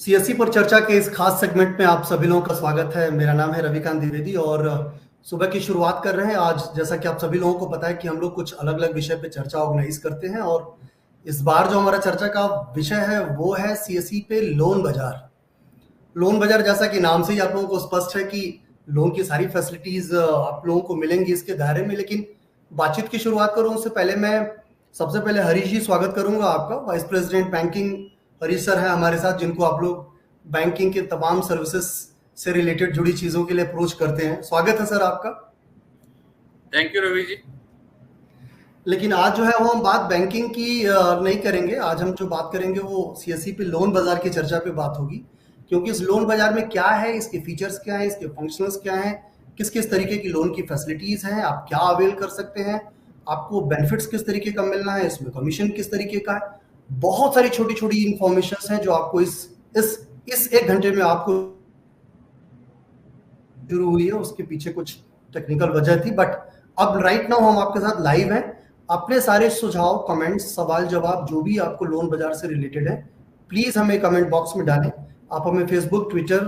CSC पर चर्चा के इस खास सेगमेंट में आप सभी लोगों का स्वागत है। मेरा नाम है रविकांत द्विवेदी और सुबह की शुरुआत कर रहे हैं आज। जैसा कि आप सभी लोगों को पता है कि हम लोग कुछ अलग अलग विषय पे चर्चा ऑर्गेनाइज करते हैं और इस बार जो हमारा चर्चा का विषय है वो है सीएससी पे लोन बाजार। लोन बाजार जैसा कि नाम से ही आप लोगों को स्पष्ट है कि लोन की सारी फैसिलिटीज आप लोगों को मिलेंगी इसके दायरे में। लेकिन बातचीत की शुरुआत करूं उससे पहले मैं सबसे पहले हरीश जी स्वागत करूंगा आपका। Vice president banking Harish sir है हमारे साथ, जिनको आप लोग बैंकिंग के तमाम सर्विसेज से रिलेटेड जुड़ी चीजों के लिए अप्रोच करते हैं। स्वागत है सर आपका। थैंक यू रवि जी। लेकिन आज जो है वो हम बात बैंकिंग की नहीं करेंगे। आज हम जो बात करेंगे वो सीएससी पे लोन बाजार की चर्चा पे बात होगी, क्योंकि इस लोन बाजार में क्या है, इसके फीचर्स क्या हैं, इसके फंक्शंस क्या हैं, किस किस तरीके की लोन की फैसिलिटीज हैं, आप क्या अवेल कर सकते हैं, आपको बेनिफिट्स किस तरीके का मिलना है, इसमें कमीशन किस तरीके का है। बहुत सारी छोटी छोटी इंफॉर्मेशन हैं जो आपको इस एक घंटे में आपको शुरू हुई है। उसके पीछे कुछ टेक्निकल वजह थी, बट अब राइट नाउ हम आपके साथ लाइव हैं। अपने सारे सुझाव, कमेंट्स, सवाल जवाब जो भी आपको लोन बाजार से रिलेटेड है, प्लीज हमें कमेंट बॉक्स में डालें। आप हमें फेसबुक, ट्विटर,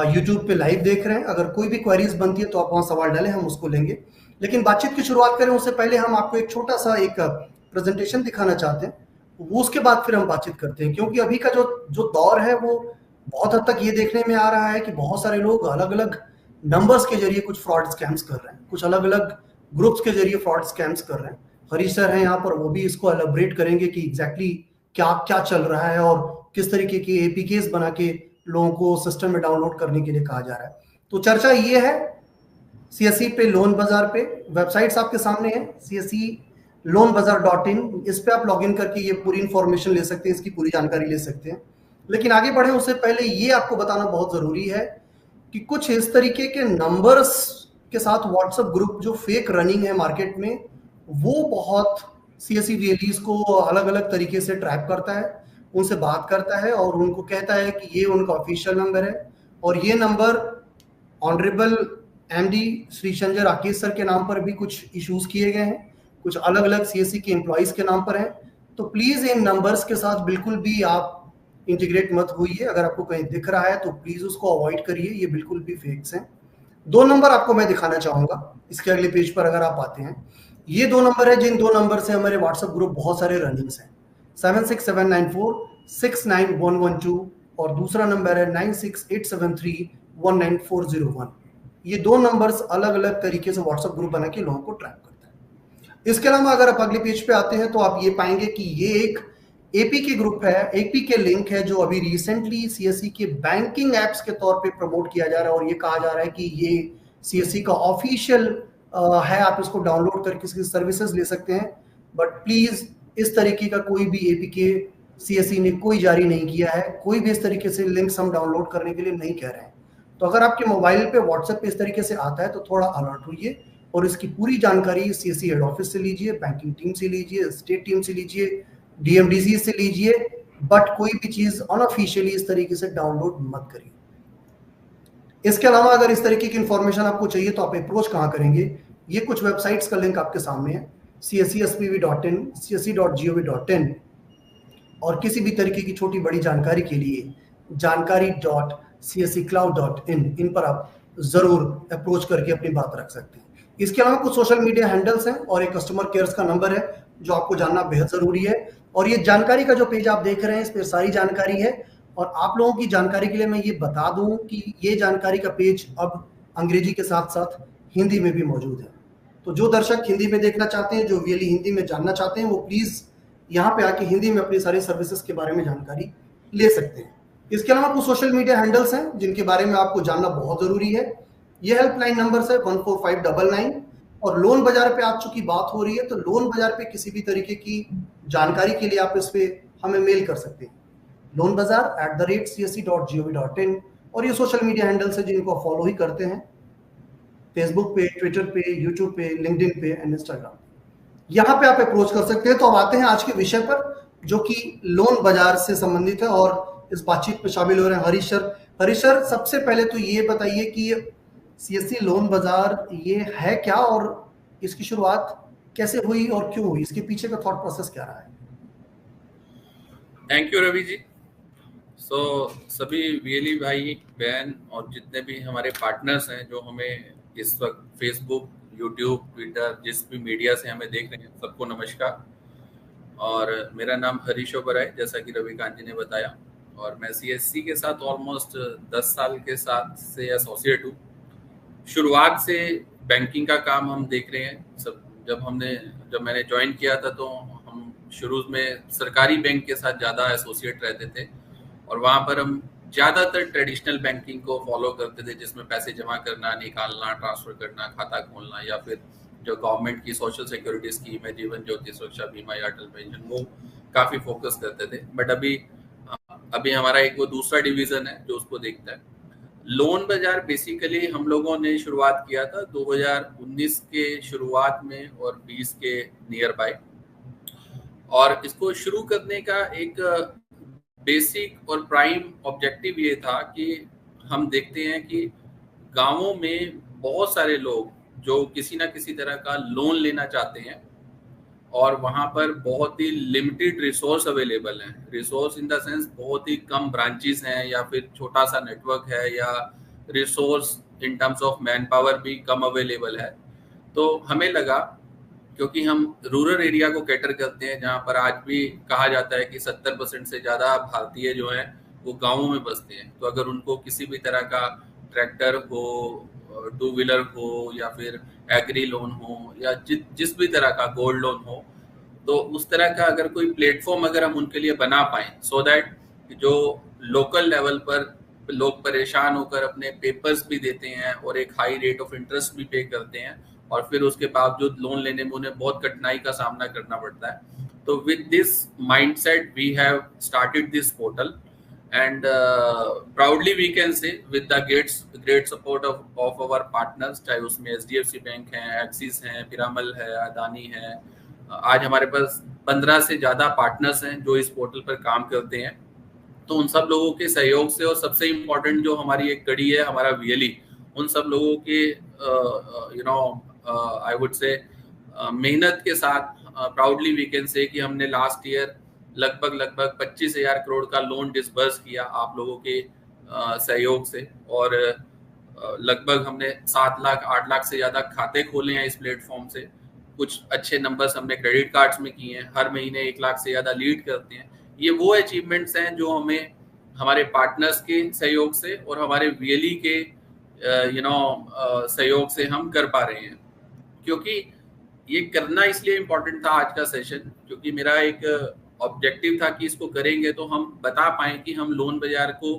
यूट्यूब पे लाइव देख रहे हैं, अगर कोई भी क्वेरीज बनती है तो आप वहां सवाल डालें, हम उसको लेंगे। लेकिन बातचीत की शुरुआत करें उससे पहले हम आपको एक छोटा सा एक प्रेजेंटेशन दिखाना चाहते हैं। वो उसके बाद फिर हम बातचीत करते हैं, क्योंकि अभी का जो जो दौर है वो बहुत हद तक ये देखने में आ रहा है कि बहुत सारे लोग अलग अलग नंबर्स के जरिए कुछ फ्रॉड स्कैम्स कर रहे हैं, कुछ अलग अलग ग्रुप्स के जरिए फ्रॉड स्कैम्स कर रहे हैं। हरीश सर हैं यहाँ पर, वो भी इसको एलैबोरेट करेंगे कि एग्जैक्टली क्या क्या चल रहा है और किस तरीके की एपीकेस बना के लोगों को सिस्टम में डाउनलोड करने के लिए कहा जा रहा है। तो चर्चा ये है सीएससी पे लोन बाजार पे। वेबसाइट्स आपके सामने है, cscloanbazaar.in। इस पे आप लॉगिन करके ये पूरी इंफॉर्मेशन ले सकते हैं, इसकी पूरी जानकारी ले सकते हैं। लेकिन आगे बढ़े उससे पहले ये आपको बताना बहुत जरूरी है कि कुछ इस तरीके के नंबर्स के साथ व्हाट्सएप ग्रुप जो फेक रनिंग है मार्केट में, वो बहुत सीएससी वीएलईज को अलग अलग तरीके से ट्रैप करता है, उनसे बात करता है और उनको कहता है कि ये उनका ऑफिशियल नंबर है और ये number honourable MD Shri Sanjay Rakesh sir के नाम पर भी कुछ इश्यूज किए गए हैं, कुछ अलग अलग सीएससी के एम्प्लॉइज के नाम पर हैं। तो प्लीज इन नंबर्स के साथ बिल्कुल भी आप इंटीग्रेट मत होइए। अगर आपको कहीं दिख रहा है तो प्लीज उसको अवॉइड करिए, ये बिल्कुल भी फेक्स हैं। दो नंबर आपको मैं दिखाना चाहूंगा इसके अगले पेज पर, अगर आप आते हैं। ये दो नंबर है, जिन दो नंबर से हमारे व्हाट्सएप ग्रुप बहुत सारे रनिंग्स हैं। 7679469112 और दूसरा नंबर है 9687319401। ये दो नंबर्स अलग अलग तरीके से व्हाट्सएप ग्रुप बना के लोगों को ट्रैप करता है। इसके अलावा अगर आप अगले पेज पे आते हैं तो आप ये पाएंगे कि ये एक एपी के ग्रुप है, एपी के लिंक है, जो अभी रिसेंटली सीएससी के बैंकिंग एप्स के तौर पे प्रमोट किया जा रहा है और ये कहा जा रहा है कि ये सीएससी का ऑफिशियल है, आप इसको डाउनलोड करके इसकी सर्विसेज ले सकते हैं। बट प्लीज इस तरीके का कोई भी एपीके सीएससी ने कोई जारी नहीं किया है, कोई भी इस तरीके से लिंक्स हम डाउनलोड करने के लिए नहीं कह रहे हैं। तो अगर आपके मोबाइल पे व्हाट्सएप पे इस तरीके से आता है तो थोड़ा अलर्ट होइए और इसकी पूरी जानकारी सीएससी हेड ऑफिस से लीजिए, बैंकिंग टीम से लीजिए, स्टेट टीम से लीजिए, डीएमडीसी से लीजिए, बट कोई भी चीज अनऑफिशियली इस तरीके से डाउनलोड मत करिए। इसके अलावा अगर इस तरीके की इंफॉर्मेशन आपको चाहिए तो आप अप्रोच कहां करेंगे? ये कुछ वेबसाइट्स का लिंक आपके सामने है, cscspv.in, csc.gov.in, और किसी भी तरीके की छोटी बड़ी जानकारी के लिए जानकारी.csccloud.in, इन पर आप जरूर अप्रोच करके अपनी बात रख सकते हैं। इसके अलावा कुछ सोशल मीडिया हैंडल्स हैं और एक कस्टमर केयर्स का नंबर है जो आपको जानना बेहद जरूरी है। और ये जानकारी का जो पेज आप देख रहे हैं इस पर सारी जानकारी है। और आप लोगों की जानकारी के लिए मैं ये बता दूं कि ये जानकारी का पेज अब अंग्रेजी के साथ साथ हिंदी में भी मौजूद है। तो जो दर्शक हिंदी में देखना चाहते हैं, जो वीएलई हिंदी में जानना चाहते हैं, वो प्लीज यहाँ पे आके हिंदी में अपनी सारी सर्विसेज के बारे में जानकारी ले सकते हैं। इसके अलावा कुछ सोशल मीडिया हैंडल्स हैं जिनके बारे में आपको जानना बहुत जरूरी है। ये हेल्पलाइन नंबर है 14599। और लोन बाजार पे आज चूंकि बात हो रही है तो लोन बाजार पे किसी भी तरीके की जानकारी के लिए आप इस पे हमें मेल कर सकते हैं, loanbazaar@csc.gov.in। और ये सोशल मीडिया हैंडल्स है जिनको आप फॉलो ही करते हैं, फेसबुक पे, ट्विटर पे, यूट्यूब पे, लिंक्डइन पे एंड इंस्टाग्राम। यहाँ पे आप अप्रोच कर सकते हैं। तो अब आते हैं आज के विषय पर जो कि लोन बाजार से संबंधित है और इस बातचीत में शामिल हो रहे हैं हरीश सर। हरीश सर, सबसे पहले तो ये बताइए कि सीएससी लोन बाजार ये है क्या और इसकी शुरुआत कैसे हुई और क्यों हुई, इसके पीछे का थॉट प्रोसेस क्या रहा है? थैंक यू रवि जी। सभी वीएलई भाई बहन और जितने भी हमारे पार्टनर्स हैं जो हमें इस वक्त फेसबुक, यूट्यूब, ट्विटर, जिस भी मीडिया से हमें देख रहे हैं, सबको नमस्कार। और मेरा नाम हरीश ओबराय, जैसा कि रविकांत जी ने बताया, और मैं सीएससी के साथ ऑलमोस्ट 10 साल के साथ से एसोसिएट हूँ। शुरुआत से बैंकिंग का काम हम देख रहे हैं। सब जब मैंने ज्वाइन किया था तो हम शुरू में सरकारी बैंक के साथ ज़्यादा एसोसिएट रहते थे, और वहाँ पर हम ज़्यादातर ट्रेडिशनल बैंकिंग को फॉलो करते थे, जिसमें पैसे जमा करना, निकालना, ट्रांसफ़र करना, खाता खोलना, या फिर जो गवर्नमेंट की सोशल सिक्योरिटी स्कीम है, जीवन ज्योति सुरक्षा बीमा या अटल पेंशन, वो काफ़ी फोकस करते थे। बट अभी हमारा एक वो दूसरा डिवीज़न है जो उसको देखता है। लोन बाजार बेसिकली हम लोगों ने शुरुआत किया था 2019 के शुरुआत में और 20 के नियर बाय, और इसको शुरू करने का एक बेसिक और प्राइम ऑब्जेक्टिव ये था कि हम देखते हैं कि गांवों में बहुत सारे लोग जो किसी ना किसी तरह का लोन लेना चाहते हैं, और वहाँ पर बहुत ही लिमिटेड रिसोर्स अवेलेबल हैं। रिसोर्स इन द सेंस बहुत ही कम ब्रांचेस हैं, या फिर छोटा सा नेटवर्क है, या resource in terms of man power भी कम अवेलेबल है। तो हमें लगा, क्योंकि हम रूरल एरिया को कैटर करते हैं, जहाँ पर आज भी कहा जाता है कि 70% से ज़्यादा भारतीय जो हैं वो गाँवों में बसते हैं, तो अगर उनको किसी भी तरह का ट्रैक्टर हो, टू व्हीलर हो, या फिर एग्री लोन हो, या जिस भी तरह का गोल्ड लोन हो, तो उस तरह का अगर कोई प्लेटफॉर्म अगर हम उनके लिए बना पाएँ, सो दैट जो लोकल लेवल पर लोग परेशान होकर अपने पेपर्स भी देते हैं और एक हाई रेट ऑफ इंटरेस्ट भी पे करते हैं, और फिर उसके बावजूद लोन लेने में उन्हें बहुत कठिनाई का सामना करना पड़ता है। तो with this mindset we have started this portal, and proudly we can say with the great support of our partners, चाहे उसमें HDFC बैंक है, एक्सिस है, पिरामल है, अदानी है। आज हमारे पास 15 से ज़्यादा पार्टनर्स हैं जो इस पोर्टल पर काम करते हैं। तो उन सब लोगों के सहयोग से, और सबसे इम्पोर्टेंट जो हमारी एक कड़ी है, हमारा वीएलई, उन सब लोगों के आई वुड से मेहनत के साथ प्राउडली वी कैन से कि हमने लास्ट ईयर लगभग 25,000 करोड़ का लोन डिसबर्स किया आप लोगों के सहयोग से, और लगभग हमने 7 लाख 8 लाख से ज़्यादा खाते खोले हैं इस प्लेटफॉर्म से। कुछ अच्छे नंबर्स हमने क्रेडिट कार्ड्स में किए हैं, हर महीने 1 लाख से ज़्यादा लीड करते हैं। ये वो अचीवमेंट्स हैं जो हमें हमारे पार्टनर्स के सहयोग से और हमारे वीएलई के सहयोग से हम कर पा रहे हैं। क्योंकि ये करना इसलिए इम्पोर्टेंट था आज का सेशन, क्योंकि मेरा एक ऑब्जेक्टिव था कि इसको करेंगे तो हम बता पाएं कि हम लोन बाजार को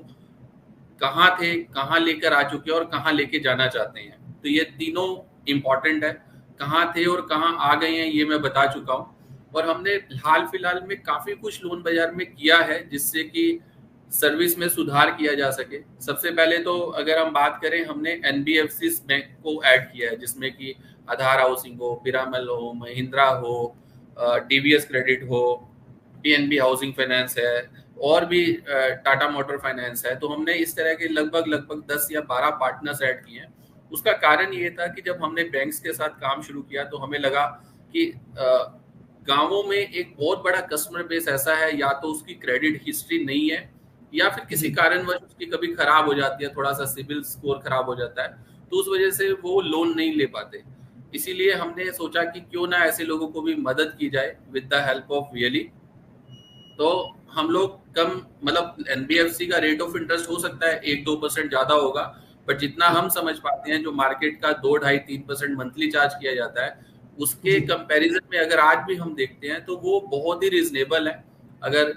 कहाँ थे, कहाँ लेकर आ चुके हैं और कहाँ लेके जाना चाहते हैं। तो ये तीनों इम्पोर्टेंट है, कहाँ थे और कहाँ आ गए हैं ये मैं बता चुका हूँ। और हमने हाल फिलहाल में काफ़ी कुछ लोन बाजार में किया है जिससे कि सर्विस में सुधार किया जा सके। सबसे पहले तो अगर हम बात करें, हमने एनबीएफसी बैंक को ऐड किया है, जिसमें कि आधार हाउसिंग हो, पिरामल हो, महिंद्रा हो, टीवीएस क्रेडिट हो, पीएनबी हाउसिंग फाइनेंस है, और भी टाटा मोटर फाइनेंस है। तो हमने इस तरह के लगभग 10 या 12 पार्टनर्स ऐड किए हैं। उसका कारण ये था कि जब हमने बैंक्स के साथ काम शुरू किया तो हमें लगा कि गांवों में एक बहुत बड़ा कस्टमर बेस ऐसा है, या तो उसकी क्रेडिट हिस्ट्री नहीं है, या फिर किसी कारणवश उसकी कभी खराब हो जाती है, थोड़ा सा सिबिल स्कोर खराब हो जाता है, तो उस वजह से वो लोन नहीं ले पाते। इसीलिए हमने सोचा कि क्यों ना ऐसे लोगों को भी मदद की जाए with the help of VLE. तो हम लोग कम, मतलब एनबीएफसी का रेट ऑफ इंटरेस्ट हो सकता है 1-2% ज्यादा होगा, बट जितना हम समझ पाते हैं जो मार्केट का 2-2.5-3% मंथली चार्ज किया जाता है, उसके कंपैरिजन में अगर आज भी हम देखते हैं तो वो बहुत ही रीजनेबल है। अगर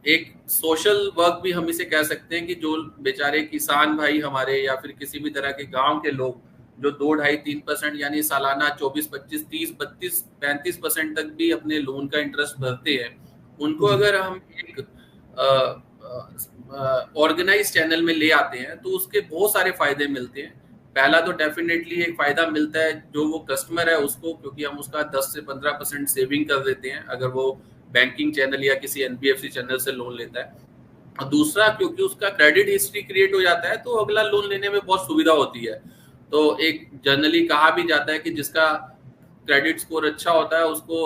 एक सोशल वर्क भी हम इसे कह सकते हैं कि जो बेचारे किसान भाई हमारे, या फिर किसी भी तरह के गांव के लोग जो 2-2.5-3% यानी सालाना 24, 25, 30, 32, 35% तक भी अपने लोन का इंटरेस्ट भरते हैं, उनको अगर हम एक ऑर्गेनाइज चैनल में ले आते हैं तो उसके बहुत सारे फायदे मिलते हैं। पहला तो डेफिनेटली एक फायदा मिलता है जो वो कस्टमर है उसको, क्योंकि हम उसका 10 से 15% सेविंग कर देते हैं अगर वो बैंकिंग चैनल या किसी एनबीएफसी चैनल से लोन लेता है। और दूसरा, क्योंकि उसका क्रेडिट हिस्ट्री क्रिएट हो जाता है तो अगला लोन लेने में बहुत सुविधा होती है। तो एक जनरली कहा भी जाता है कि जिसका क्रेडिट स्कोर अच्छा होता है उसको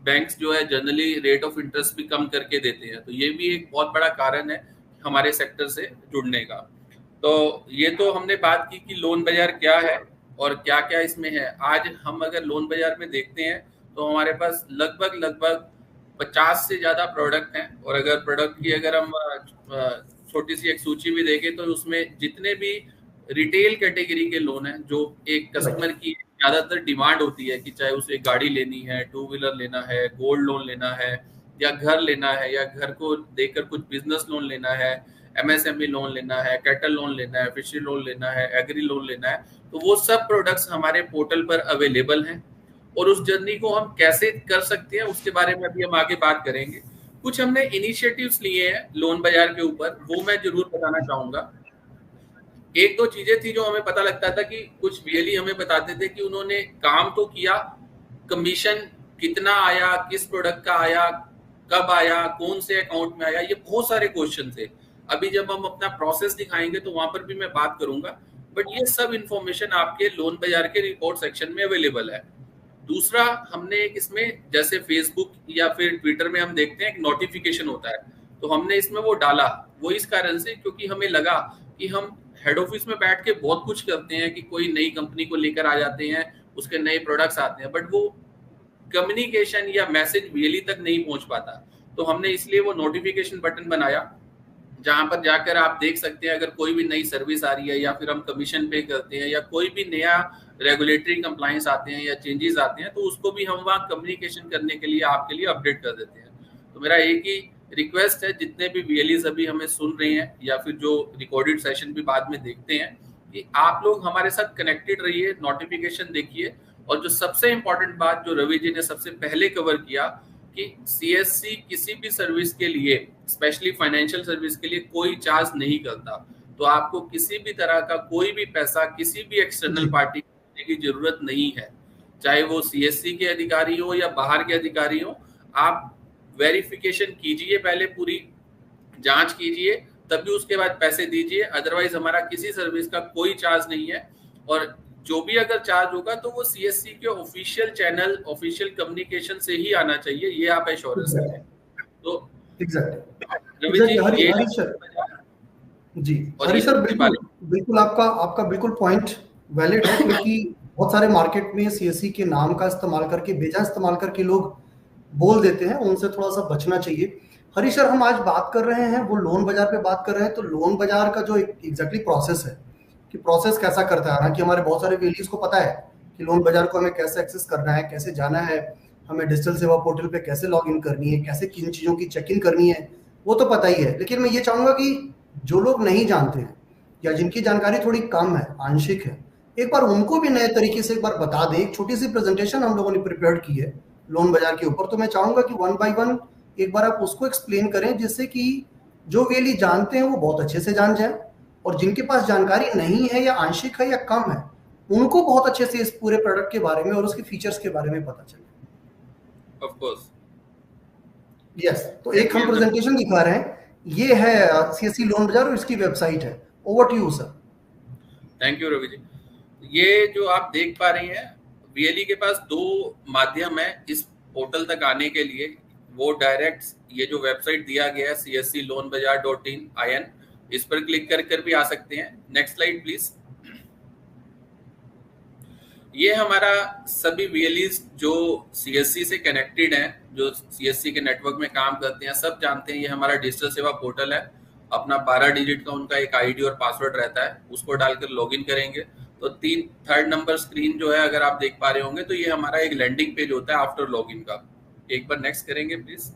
बैंक्स जो है जनरली रेट ऑफ इंटरेस्ट भी कम करके देते हैं। तो ये भी एक बहुत बड़ा कारण है हमारे सेक्टर से जुड़ने का। तो ये तो हमने बात की कि लोन बाजार क्या है और क्या क्या इसमें है। आज हम अगर लोन बाजार में देखते हैं तो हमारे पास लगभग लगभग 50 से ज्यादा प्रोडक्ट हैं, और अगर प्रोडक्ट की अगर हम छोटी सी एक सूची भी देखें तो उसमें जितने भी रिटेल कैटेगरी के लोन हैं जो एक कस्टमर की ज्यादातर डिमांड होती है कि चाहे उसे गाड़ी लेनी है, टू व्हीलर लेना है, गोल्ड लोन लेना है, या घर लेना है, या घर को देकर कुछ बिजनेस लोन लेना है, एमएसएमई लोन लेना है, कैटल लोन लेना है, फिशरी लोन लेना है, एग्री लोन लेना है, तो वो सब प्रोडक्ट्स हमारे पोर्टल पर अवेलेबल हैं। और उस जर्नी को हम कैसे कर सकते हैं उसके बारे में अभी हम आगे बात करेंगे। कुछ हमने इनिशिएटिव्स लिए हैं लोन बाजार के ऊपर, वो मैं जरूर बताना चाहूंगा। एक दो चीजें थी जो हमें पता लगता था कि कुछ वीएलई हमें बताते थे कि उन्होंने काम तो किया, कमीशन कितना आया, किस प्रोडक्ट का आया, कब आया, कौन से अकाउंट में आया, ये बहुत सारे क्वेश्चन थे। अभी जब हम अपना प्रोसेस दिखाएंगे तो वहां पर भी मैं बात करूंगा, बट ये सब इंफॉर्मेशन आपके लोन बाजार के रिपोर्ट सेक्शन में अवेलेबल है। दूसरा, हमने एक इसमें जैसे फेसबुक या फिर ट्विटर में हम देखते हैं एक नोटिफिकेशन होता है, तो हमने इसमें वो डाला, वो इस कारण से क्योंकि हमें लगा कि हम हेड ऑफिस में बैठ के बहुत कुछ करते हैं कि कोई नई कंपनी को लेकर आ जाते हैं, उसके नए प्रोडक्ट्स आते हैं, बट वो कम्युनिकेशन या मैसेज वीएलई तक नहीं पहुंच पाता। तो हमने इसलिए वो नोटिफिकेशन बटन बनाया जहां पर जाकर आप देख सकते हैं अगर कोई भी नई सर्विस आ रही है, या फिर हम कमीशन पे करते हैं, या कोई भी नया रेगुलेटरी कंप्लायंस आते हैं या चेंजेस आते हैं, तो उसको भी हम वहाँ कम्युनिकेशन करने के लिए आपके लिए अपडेट कर देते हैं। तो मेरा एक ही रिक्वेस्ट है, जितने भी वीएलईज अभी हमें सुन रहे हैं या फिर जो रिकॉर्डेड सेशन भी बाद में देखते हैं, कि आप लोग हमारे साथ कनेक्टेड रहिए, नोटिफिकेशन देखिए। और जो सबसे इंपॉर्टेंट बात जो रवि जी ने सबसे पहले कवर किया कि सीएससी किसी भी सर्विस के लिए, स्पेशली फाइनेंशियल सर्विस के लिए कोई चार्ज नहीं करता। तो आपको किसी भी तरह का कोई भी पैसा किसी भी एक्सटर्नल पार्टी को देने की जरूरत नहीं है, चाहे वो सीएससी के अधिकारी हो या बाहर के अधिकारी हो। आप वेरिफिकेशन कीजिए, पहले पूरी जांच कीजिए, तभी उसके बाद पैसे दीजिए। अदरवाइज हमारा किसी सर्विस का कोई चार्ज नहीं है, और जो भी अगर चार्ज होगा तो वो सीएससी के ऑफिशियल चैनल, ऑफिशियल कम्युनिकेशन से ही आना चाहिए, ये आप एश्योरेंस करें। तो रवि जी, जी हरी सर, बिल्कुल आपका बिल्कुल पॉइंट वैलिड है, क्योंकि बहुत सारे मार्केट में सीएससी के नाम का इस्तेमाल करके, बेजा इस्तेमाल करके लोग बोल देते हैं, उनसे थोड़ा सा बचना चाहिए। हरी सर, हम आज बात कर रहे हैं वो लोन बाजार पे बात कर रहे हैं, तो लोन बाजार का जो एग्जैक्टली प्रोसेस है कि प्रोसेस कैसा करता है, हालांकि हमारे बहुत सारे वीएलईज को पता है कि लोन बाजार को हमें कैसे एक्सेस करना है, कैसे जाना है, हमें डिजिटल सेवा पोर्टल पे कैसे लॉग इन करनी है, कैसे किन चीज़ों की चेक इन करनी है, वो तो पता ही है। लेकिन मैं ये चाहूँगा कि जो लोग नहीं जानते हैं या जिनकी जानकारी थोड़ी कम है, आंशिक है, एक बार उनको भी नए तरीके से एक बार बता दें। एक छोटी सी प्रेजेंटेशन हम लोगों ने प्रिपेयर की है लोन बाजार के ऊपर, तो मैं चाहूँगा कि 1 बाय 1 एक बार आप उसको एक्सप्लेन करें, जिससे कि जो वीएलई जानते हैं वो बहुत अच्छे से जान जाए, और जिनके पास जानकारी नहीं है या आंशिक है या कम है, उनको बहुत अच्छे से इस पूरे प्रोडक्ट के बारे में और उसके फीचर्स के बारे में पता चले। ऑफ कोर्स, यस, तो एक हम प्रेजेंटेशन दिखा रहे हैं, ये है सीएससी लोन बाजार और इसकी वेबसाइट है। Over to you sir. Thank you Ravi ji. ये जो आप देख पा रही हैं, वीएलई के पास दो माध्यम है इस पोर्टल तक आने के लिए। वो डायरेक्ट ये जो वेबसाइट दिया गया है cscloanbazaar.in, इस पर क्लिक कर भी आ सकते हैं। Next slide please. ये हमारा सभी वीएलईज जो सीएससी से कनेक्टेड हैं, जो सीएससी के नेटवर्क में काम करते हैं, सब जानते हैं ये हमारा डिजिटल सेवा पोर्टल है। अपना 12 डिजिट का उनका एक आईडी और पासवर्ड रहता है, उसको डालकर लॉगिन करेंगे तो थर्ड नंबर स्क्रीन जो है, अगर आप देख पा रहे होंगे, तो ये हमारा एक लैंडिंग पेज होता है आफ्टर लॉगिन का। एक बार नेक्स्ट करेंगे प्लीज।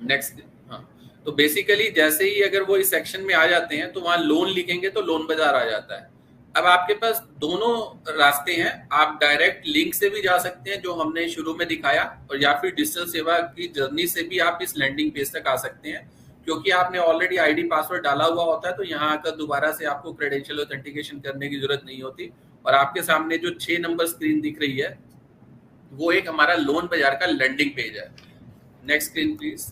नेक्स्ट। हाँ, तो बेसिकली जैसे ही अगर वो इस सेक्शन में आ जाते हैं तो वहां लोन लिखेंगे तो लोन बाजार आ जाता है। अब आपके पास दोनों रास्ते हैं, आप डायरेक्ट लिंक से भी जा सकते हैं जो हमने शुरू में दिखाया, और या फिर डिजिटल सेवा की जर्नी से भी आप इस लैंडिंग पेज तक आ सकते हैं। क्योंकि आपने ऑलरेडी आईडी पासवर्ड डाला हुआ होता है, तो यहाँ आकर दोबारा से आपको क्रेडेंशियल ऑथेंटिकेशन करने की जरूरत नहीं होती। और आपके सामने जो 6 नंबर स्क्रीन दिख रही है, वो एक हमारा लोन बाजार का लैंडिंग पेज है। Next screen please.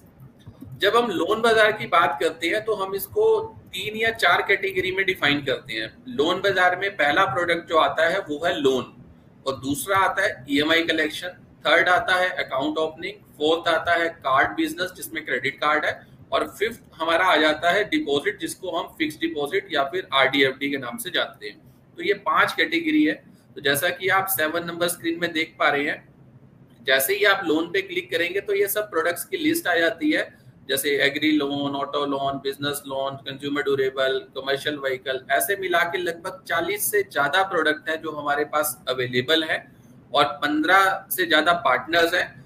जब हम लोन बाजार की बात करते हैं तो हम इसको 3 या 4 कैटेगरी में डिफाइन करते हैं। लोन बाजार में पहला प्रोडक्ट जो आता है वो है लोन, और दूसरा आता है ईएमआई कलेक्शन, थर्ड आता है अकाउंट ओपनिंग, फोर्थ आता है कार्ड बिजनेस जिसमें क्रेडिट कार्ड है, और फिफ्थ हमारा आ जाता है डिपॉजिट जिसको हम फिक्स डिपॉजिट या फिर RDFD के नाम से जानते हैं। तो ये 5 कैटेगरी है। तो जैसा कि आप 7 नंबर स्क्रीन में देख पा रहे हैं, जैसे ही आप लोन पे क्लिक करेंगे तो ये सब प्रोडक्ट्स की लिस्ट आ जाती है, जैसे agri loan, auto loan, business loan, consumer durable, commercial vehicle, ऐसे मिला के लगभग 40 से ज्यादा प्रोडक्ट है जो हमारे पास अवेलेबल है, और 15 से ज्यादा पार्टनर्स हैं।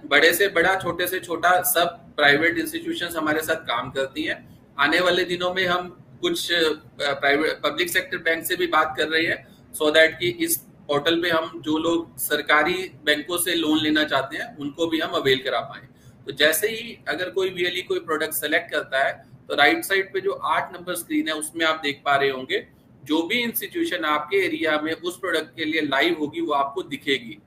बड़े से बड़ा, छोटे से छोटा सब प्राइवेट इंस्टीट्यूशंस हमारे साथ काम करती हैं। आने वाले दिनों में हम कुछ प्राइवेट पब्लिक सेक्टर बैंक से भी बात कर रहे हैं, सो दैट कि इस पोर्टल पे हम जो लोग सरकारी बैंकों से लोन लेना चाहते हैं उनको भी हम अवेल करा पाए। तो जैसे ही अगर कोई VLE कोई प्रोडक्ट सेलेक्ट करता है तो राइट साइड पे जो 8 नंबर स्क्रीन है उसमें आप देख पा रहे होंगे, जो भी इंस्टीट्यूशन आपके एरिया में उस प्रोडक्ट के लिए लाइव होगी वो आपको दिखेगी।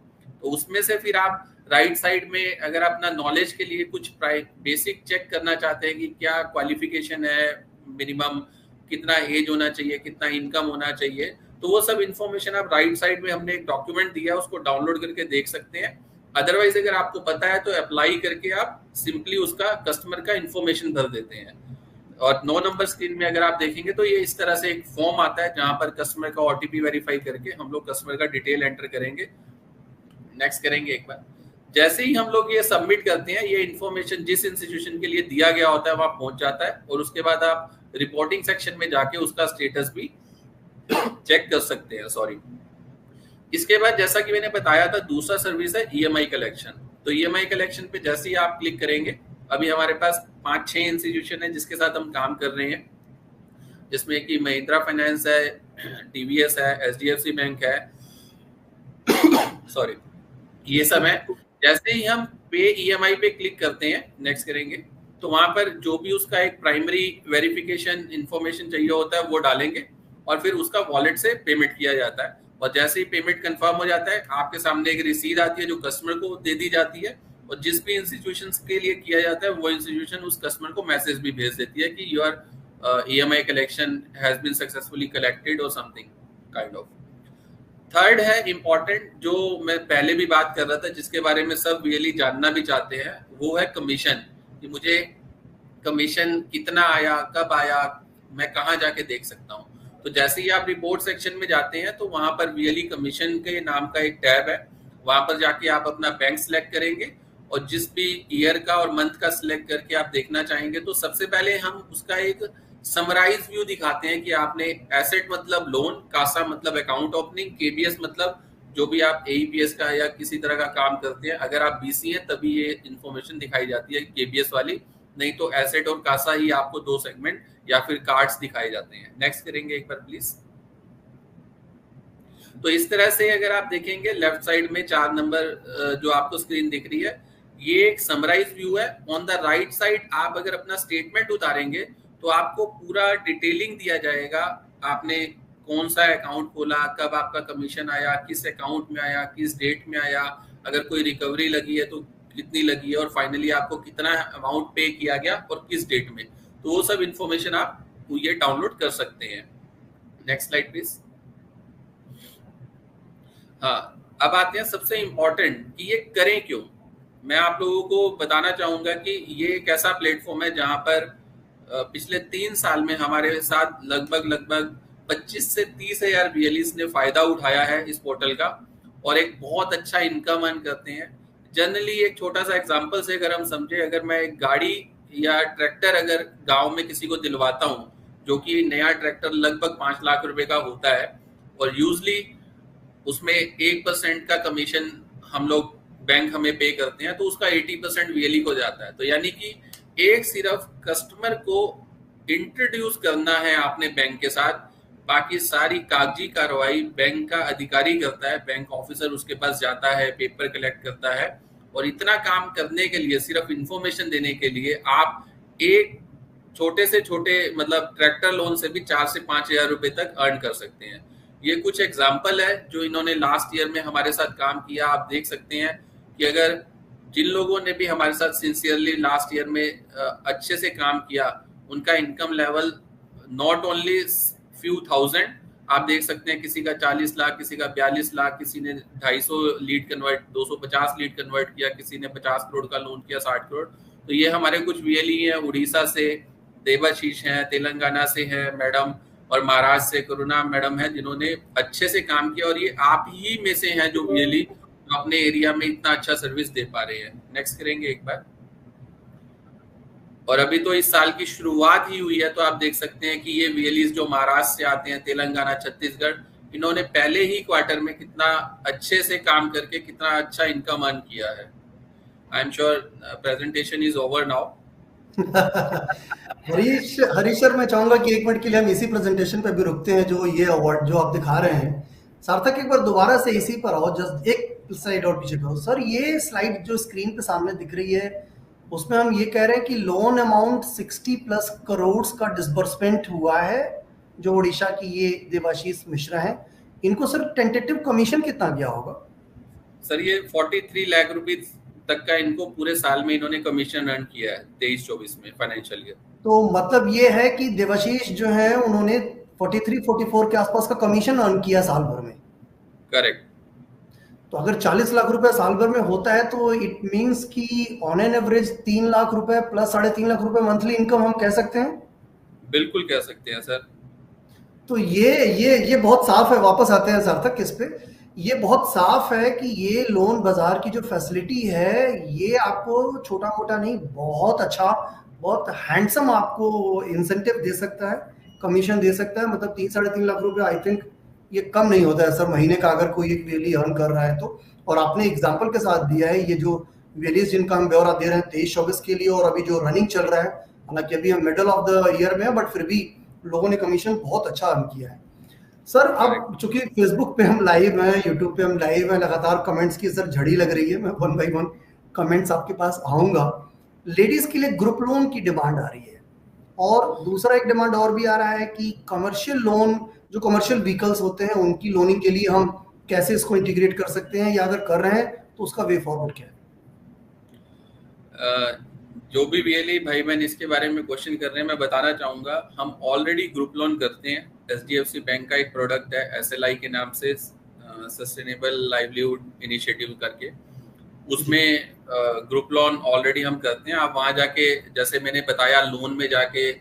तो उसमें से फिर आप राइट साइड में अगर अपना नॉलेज के लिए कुछ बेसिक चेक करना चाहते हैं कि क्या क्वालिफिकेशन है, मिनिमम कितना एज होना चाहिए, कितना इनकम होना चाहिए, तो वो सब इन्फॉर्मेशन आप राइट साइड में हमने एक डॉक्यूमेंट दिया है उसको डाउनलोड करके देख सकते हैं। अदरवाइज अगर आपको पता है तो अप्लाई करके आप सिंपली उसका कस्टमर का इन्फॉर्मेशन भर देते हैं। और 9 नंबर स्क्रीन में अगर आप देखेंगे तो ये इस तरह से एक फॉर्म आता है जहां पर कस्टमर का OTP वेरीफाई करके हम लोग कस्टमर का डिटेल एंटर करेंगे। नेक्स्ट करेंगे एक बार। जैसे ही हम लोग ये सबमिट करते हैं, ये इन्फॉर्मेशन जिस इंस्टीट्यूशन के लिए दिया गया होता है वहां पहुंच जाता है, और उसके बाद आप रिपोर्टिंग सेक्शन में जाके उसका स्टेटस भी चेक कर सकते हैं। सॉरी, इसके बाद जैसा कि मैंने बताया था दूसरा सर्विस है EMI कलेक्शन। तो EMI कलेक्शन पे जैसे ही आप क्लिक करेंगे, अभी हमारे पास 5-6 इंस्टीट्यूशन है जिसके साथ हम काम कर रहे हैं, जिसमें कि महिंद्रा फाइनेंस है, TVS है, HDFC बैंक है, सॉरी, ये सब है। जैसे ही हम पे EMI पे क्लिक करते हैं, नेक्स्ट करेंगे, तो वहां पर जो भी उसका एक प्राइमरी वेरिफिकेशन इंफॉर्मेशन चाहिए होता है वो डालेंगे, और फिर उसका वॉलेट से पेमेंट किया जाता है। और जैसे ही पेमेंट कंफर्म हो जाता है, आपके सामने एक रिसीट आती है जो कस्टमर को दे दी जाती है, और जिस भी इंस्टीट्यूशन के लिए किया जाता है वो इंस्टीट्यूशन उस कस्टमर को मैसेज भी भेज देती है कि your EMI collection has been successfully collected और समथिंग काइंड ऑफ। थर्ड है इम्पोर्टेंट, जो मैं पहले भी बात कर रहा था, जिसके बारे में सब रियली जानना भी चाहते हैं, वो है कमीशन, कि मुझे कमीशन कितना आया, कब आया, मैं कहाँ जाके देख सकता हूँ। तो जैसे ही आप रिपोर्ट सेक्शन में जाते हैं तो वहां पर रियली कमीशन के नाम का एक टैब है, वहां पर जाके आप अपना बैंक सिलेक्ट करेंगे, और जिस भी ईयर का और मंथ का सिलेक्ट करके आप देखना चाहेंगे, तो सबसे पहले हम उसका एक समराइज व्यू दिखाते हैं कि आपने एसेट मतलब लोन, कासा मतलब अकाउंट ओपनिंग, KBS मतलब जो भी आप AEPS का या किसी तरह का काम करते हैं, अगर आप BC हैं तभी ये इन्फॉर्मेशन दिखाई जाती है KBS वाली, नहीं तो एसेट और कासा ही आपको 2 सेगमेंट या फिर कार्ड्स दिखाए जाते हैं। नेक्स्ट करेंगे एक बार प्लीज। तो इस तरह से अगर आप देखेंगे लेफ्ट साइड में 4 नंबर जो आपको स्क्रीन दिख रही है, ये एक समराइज व्यू है। ऑन द राइट साइड आप अगर अपना स्टेटमेंट उतारेंगे तो आपको पूरा डिटेलिंग दिया जाएगा, आपने कौन सा अकाउंट खोला, कब आपका कमीशन आया, किस अकाउंट में आया, किस डेट में आया, अगर कोई रिकवरी लगी है तो कितनी लगी है, और फाइनली आपको कितना अमाउंट पे किया गया और किस डेट में। तो वो सब इंफॉर्मेशन आप ये डाउनलोड कर सकते हैं। Next slide please. हाँ, अब आते हैं सबसे इम्पोर्टेंट कि ये करें क्यों। मैं आप लोगों को बताना चाहूंगा कि ये एक ऐसा प्लेटफॉर्म है जहां पर पिछले 3 साल में हमारे साथ लगभग 25 से 30 हजार VLEs ने फायदा उठाया है इस पोर्टल का, और एक बहुत अच्छा इनकम अर्न करते हैं। जनरली एक छोटा सा एग्जांपल से अगर हम समझे, अगर मैं एक गाड़ी या ट्रैक्टर अगर गांव में किसी को दिलवाता हूं, जो कि नया ट्रैक्टर लगभग 5 लाख रुपए का होता है, और यूजली उसमें 1% का कमीशन हम लोग बैंक हमें पे करते हैं, तो उसका 80% VLE को जाता है। तो यानी कि एक सिर्फ कस्टमर को इंट्रोड्यूस करना है आपने बैंक के साथ, बाकी सारी कागजी कार्रवाई बैंक का अधिकारी करता है, बैंक ऑफिसर उसके पास जाता है, पेपर कलेक्ट करता है, और इतना काम करने के लिए, सिर्फ इंफॉर्मेशन देने के लिए आप एक छोटे से छोटे मतलब ट्रैक्टर लोन से भी 4 से 5 हजार रुपए तक अर्न कर सकते हैं। ये कुछ एग्जाम्पल है जो इन्होंने लास्ट ईयर में हमारे साथ काम किया। आप देख सकते हैं कि अगर जिन लोगों ने भी हमारे साथ सिंसियरली लास्ट ईयर में अच्छे से काम किया, उनका income level not only few thousand, आप देख सकते हैं किसी का 40 लाख, किसी का 42 लाख, किसी ने 250 लीड कन्वर्ट, 250 लीड कन्वर्ट किया, किसी ने 50 करोड़ का लोन किया, 60 करोड़। तो ये हमारे कुछ वीएलई हैं, उड़ीसा से देवाशीष हैं, तेलंगाना से हैं मैडम, और महाराष्ट्र से करुणा मैडम है, जिन्होंने अच्छे से काम किया, और ये आप ही में से हैं जो वीएलई अपने एरिया में इतना अच्छा सर्विस दे पा रहे हैं। नेक्स्ट करेंगे एक बार। और अभी तो इस साल की शुरुआत ही हुई है, तो आप देख सकते हैं कि ये वीएलईज जो महाराष्ट्र से आते हैं, तेलंगाना, छत्तीसगढ़, इन्होंने पहले ही क्वार्टर में कितना अच्छे से काम करके कितना अच्छा इनकम अर्न किया है। I am sure presentation is over now. Harish sir, मैं चाहूंगा कि एक मिनट के लिए हम इसी प्रेजेंटेशन पे भी रुकते हैं, जो ये अवार्ड जो आप दिखा रहे हैं। सार्थक, एक बार दोबारा से इसी पर आओ, जस्ट एक स्लाइड और पीछे करो सर। ये स्लाइड जो स्क्रीन पे सामने दिख रही है, उसमें हम ये कह रहे हैं कि लोन अमाउंट 60+ करोड़ का डिसबर्समेंट हुआ है, जो उड़ीसा की ये देवाशीष मिश्रा है। इनको सर टेंटेटिव कमीशन कितना गया होगा? सर ये 43 लाख रुपीज तक का इनको पूरे साल में इन्होंने कमीशन अर्न किया है 23-24 में फाइनेंशियल ईयर। तो मतलब ये है कि देवाशीष जो है उन्होंने 43-44 के आसपास का कमीशन अर्न किया साल भर में। करेक्ट। तो अगर 40 लाख रुपए साल भर में होता है, तो इट मींस कि ऑन एन एवरेज 3 लाख रुपए प्लस 3.5 लाख रुपए मंथली इनकम हम कह सकते हैं। बिल्कुल कह सकते हैं सर। तो ये बहुत साफ है। वापस आते हैं सार्थक इस पे। ये बहुत साफ है कि ये लोन बाजार की जो फैसिलिटी है, ये आपको छोटा मोटा नहीं, बहुत अच्छा, बहुत हैंडसम आपको इंसेंटिव दे सकता है, कमीशन दे सकता है। मतलब 3-3.5 लाख रुपए, आई थिंक ये कम नहीं होता है सर महीने का, अगर कोई एक वेली अर्न कर रहा है तो। और आपने एग्जांपल के साथ दिया है, ये जो वेलीज जिनका हम ब्यौरा दे रहे हैं 23-24 के लिए, और अभी जो रनिंग चल रहा है, हालांकि अभी हम मिडल ऑफ द ईयर में है, बट फिर भी लोगों ने कमीशन बहुत अच्छा अर्न किया है सर। अब चूंकि फेसबुक पे हम लाइव हैं, यूट्यूब पे हम लाइव हैं, लगातार कमेंट्स की सर झड़ी लग रही है। मैं 1 बाय 1 कमेंट्स आपके पास आऊंगा। लेडीज के लिए ग्रुप लोन की डिमांड आ रही है, और दूसरा एक डिमांड और भी आ रहा है कि कमर्शियल लोन, जो कमर्शियल व्हीकल्स होते हैं, उनकी लोनिंग के लिए हम कैसे इसको इंटीग्रेट कर सकते हैं, या अगर कर रहे हैं तो उसका वे फॉरवर्ड क्या है? जो भी वीएलई भाई बहन इसके बारे में क्वेश्चन कर रहे हैं, मैं बताना चाहूंगा, हम ऑलरेडी ग्रुप लोन करते हैं। एचडीएफसी बैंक का एक प्रोडक्ट है एसएलआई के नाम से, सस्टेनेबल लाइवलीहुड इनिशिएटिव करके, उसमें ग्रुप लोन ऑलरेडी हम करते हैं। आप वहां जाके, जैसे मैंने बताया, लोन में जाके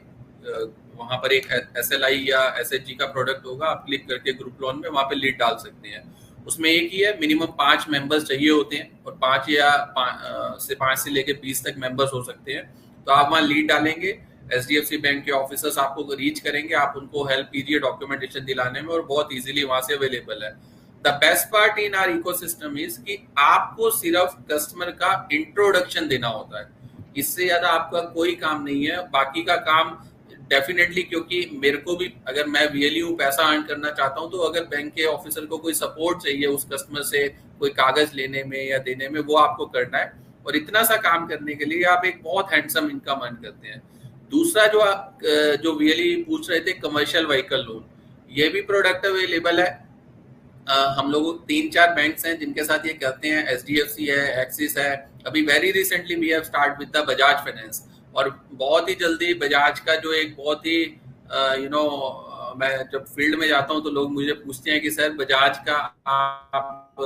वहां पर एक एसएलआई या एसएचजी का प्रोडक्ट होगा, आप क्लिक करके ग्रुप लोन में वहां पे लीड डाल सकते हैं। उसमें एक ही है, मिनिमम 5 मेंबर्स चाहिए होते हैं, और 5 से लेके 20 तक मेंबर्स हो सकते हैं। तो आप वहां लीड डालेंगे, एचडीएफसी बैंक के ऑफिसर्स आपको रीच करेंगे, आप उनको हेल्प कीजिए डॉक्यूमेंटेशन दिलाने में, और बहुत इजीली वहां से अवेलेबल है। The best part in our ecosystem is कि आपको सिर्फ कस्टमर का इंट्रोडक्शन देना होता है, इससे ज्यादा आपका कोई काम नहीं है। बाकी का काम डेफिनेटली, क्योंकि मेरे को भी, अगर मैं वीएलई हूँ, पैसा अर्न करना चाहता हूँ, तो अगर बैंक के ऑफिसर को कोई सपोर्ट चाहिए उस कस्टमर से कोई कागज लेने में या देने में, वो आपको करना है। और इतना सा काम करने के लिए आप एक बहुत हैंडसम इनकम अर्न करते हैं। दूसरा जो वीएलई पूछ रहे थे, कमर्शियल व्हीकल लोन, ये भी प्रोडक्ट अवेलेबल है। हम लोग 3-4 बैंक्स हैं जिनके साथ ये करते हैं, एचडीएफसी है, एक्सिस है, अभी very recently we have start with the Bajaj finance. और बहुत ही जल्दी बजाज का जो एक बहुत ही मैं जब फील्ड में जाता हूं तो लोग मुझे पूछते हैं कि सर बजाज का आप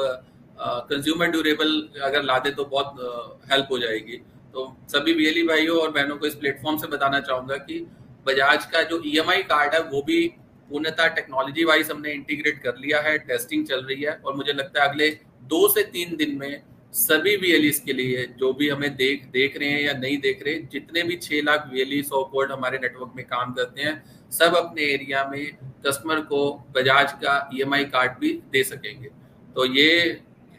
कंज्यूमर ड्यूरेबल अगर ला दे तो बहुत हेल्प हो जाएगी। तो सभी वीएलई भाइयों और बहनों को इस प्लेटफॉर्म से बताना चाहूंगा कि बजाज का जो ईएमआई कार्ड है वो भी पूर्णतः टेक्नोलॉजी वाइज हमने इंटीग्रेट कर लिया है, टेस्टिंग चल रही है, और मुझे लगता है अगले 2 से 3 दिन में सभी वीएलईस के लिए, जो भी हमें देख रहे हैं या नहीं देख रहे, जितने भी 6 लाख वीएलई सो कॉल्ड हमारे नेटवर्क में काम करते हैं, सब अपने एरिया में कस्टमर को बजाज का ईएमआई कार्ड भी दे सकेंगे। तो ये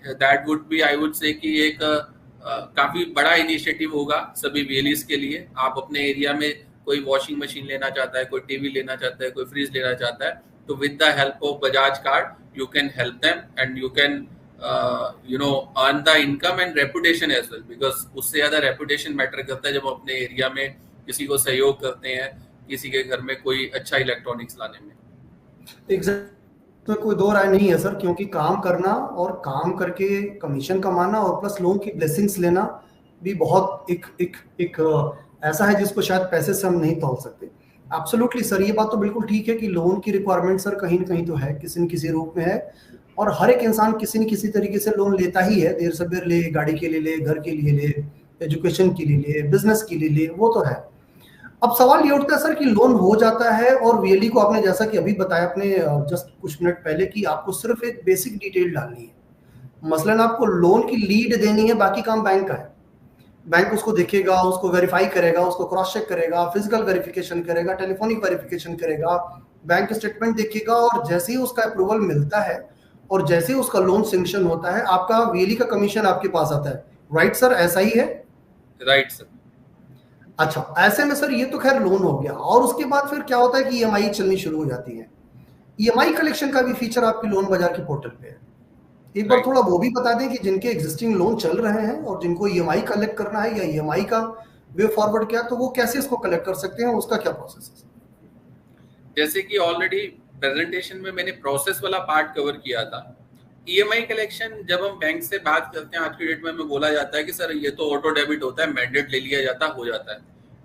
that would B, I would say कि एक काफी बड़ा इनिशिएटिव होगा सभी वीएलईस के लिए। आप अपने एरिया में कोई वॉशिंग मशीन लेना चाहता है, कोई टीवी लेना चाहता है, कोई फ्रिज लेना चाहता है, तो with the help of Bajaj card you can help them and you can earn the income and reputation as well, because उससे ज्यादा reputation matter करता है जब हम अपने एरिया में किसी को सहयोग करते हैं, किसी के घर में कोई अच्छा इलेक्ट्रॉनिक्स लाने में। तो कोई दो राय नहीं है सर, क्योंकि काम करना और काम करके कमीशन कमाना और प्लस लोगों की ब्लेसिंग्स लेना भी बहुत एक ऐसा है जिसको शायद पैसे से हम नहीं तोल सकते। एब्सोल्युटली सर, ये बात तो बिल्कुल ठीक है कि लोन की रिक्वायरमेंट सर कहीं ना कहीं तो है, किसी न किसी रूप में है। और हर एक इंसान किसी न किसी तरीके से लोन लेता ही है, देर सवेर ले, गाड़ी के लिए ले, घर के लिए ले, एजुकेशन के लिए ले, बिजनेस के लिए ले, वो तो है। अब सवाल ये उठता है सर कि लोन हो जाता है और वीएलई को आपने जैसा कि अभी बताया अपने जस्ट कुछ मिनट पहले कि आपको सिर्फ एक बेसिक डिटेल डालनी है। मसलन आपको लोन की लीड देनी है, बाकी काम बैंक का है। बैंक उसको देखेगा, उसको वेरीफाई करेगा, उसको क्रॉस चेक करेगा, फिजिकल वेरिफिकेशन करेगा, टेलीफोनिक वेरिफिकेशन करेगा, बैंक स्टेटमेंट देखेगा, और जैसे ही उसका अप्रूवल मिलता है और जैसे ही उसका लोन सेंक्शन होता है, आपका वीएलई का कमीशन आपके पास आता है। राइट सर, ऐसा ही है? Right sir. अच्छा, ऐसे में सर ये तो खैर लोन हो गया, और उसके बाद फिर क्या होता है कि ईएमआई चलनी शुरू हो जाती है। ईएमआई कलेक्शन का भी फीचर आपकी लोन बाजार के पोर्टल पे है। एक बार थोड़ा वो भी बता दें कि जिनके एग्जिस्टिंग लोन चल रहे हैं और जिनको ईएमआई कलेक्ट करना है या ईएमआई का वे फॉरवर्ड किया, तो वो कैसे इसको कलेक्ट कर सकते हैं, उसका क्या प्रोसेस है? जैसे कि ऑलरेडी प्रेजेंटेशन में मैंने प्रोसेस वाला पार्ट कवर किया था। ईएमआई कलेक्शन जब हम बैंक से बात करते हैं, आज की डेट में हमें बोला जाता है कि सर ये तो ऑटो डेबिट होता है, मैंडेट ले लिया जाता हो जाता है।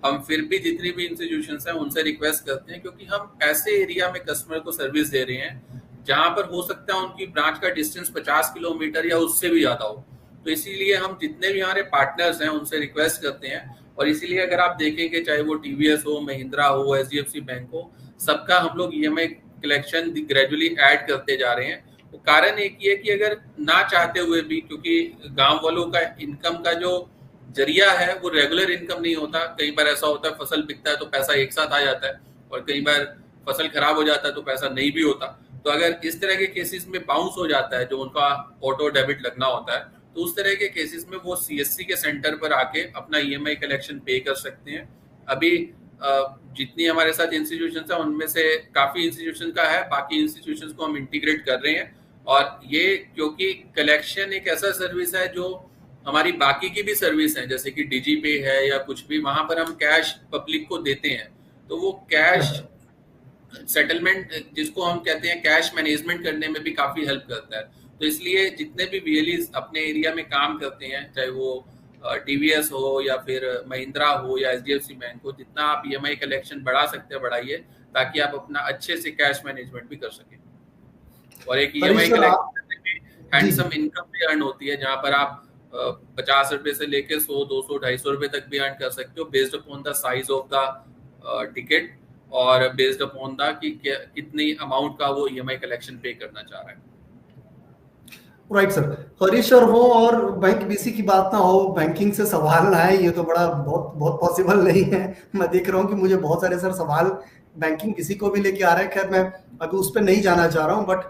हम फिर भी जितनी भी इंस्टीट्यूशंस हैं उनसे रिक्वेस्ट करते हैं, क्योंकि हम ऐसे एरिया में कस्टमर को सर्विस दे रहे हैं जहां पर हो सकता है उनकी ब्रांच का डिस्टेंस 50 किलोमीटर या उससे भी ज्यादा हो। तो इसीलिए हम जितने भी हमारे पार्टनर्स हैं उनसे रिक्वेस्ट करते हैं। और इसीलिए अगर आप देखेंगे, चाहे वो टीवीएस हो, महिंद्रा हो, एचडीएफसी बैंक हो, सबका हम लोग ईएमआई कलेक्शन ग्रेजुअली ऐड करते जा रहे हैं। तो कारण एक ही है कि अगर ना चाहते हुए भी, क्योंकि गांव वालों का इनकम का जो जरिया है वो रेगुलर इनकम नहीं होता। कई बार ऐसा होता है फसल बिकता है तो पैसा एक साथ आ जाता है, और कई बार फसल खराब हो जाता है तो पैसा नहीं भी होता। तो अगर इस तरह के केसेस में बाउंस हो जाता है, जो उनका ऑटो डेबिट लगना होता है, तो उस तरह के केसेस में वो सीएससी के सेंटर पर आके अपना ईएमआई कलेक्शन पे कर सकते हैं। अभी जितनी हमारे साथ इंस्टीट्यूशन है उनमें से काफी इंस्टीट्यूशन का है, बाकी इंस्टीट्यूशन को हम इंटीग्रेट कर रहे हैं। और ये क्योंकि कलेक्शन एक ऐसा सर्विस है जो हमारी बाकी की भी सर्विस है, जैसे कि डिजी पे है या कुछ भी, वहां पर हम कैश पब्लिक को देते हैं, तो वो कैश सेटलमेंट जिसको हम कहते हैं कैश मैनेजमेंट करने में भी काफी हेल्प करता है। तो इसलिए जितने भी वीएलईज अपने एरिया में काम करते हैं, चाहे वो टीवीएस हो या फिर महिंद्रा हो या एचडीएफसी बैंक हो, जितना आप ईएमआई कलेक्शन बढ़ा सकते हैं बढ़ाइए, ताकि आप अपना अच्छे से कैश मैनेजमेंट भी कर सकें। और एक ईएमआई कलेक्शन में हैंडसम इनकम भी अर्न होती है, जहां पर आप 50 रुपए से लेके 100, 200, 250 रुपए तक भी अर्न कर सकते हो, based upon the size of the ticket और बेस्ड अपॉन द कि कितनी अमाउंट का वो ईएमआई कलेक्शन पे करना चाह रहा है। राइट सर, हरीश सर हो और बैंक बीसी की बात ना हो, बैंकिंग से सवाल ना आए, ये तो बड़ा बहुत बहुत पॉसिबल नहीं है। मैं देख रहा हूँ कि मुझे बहुत सारे सर सवाल बैंकिंग किसी को भी लेके आ रहे हैं। खैर मैं अभी उस पर नहीं जाना चाह रहा हूँ, बट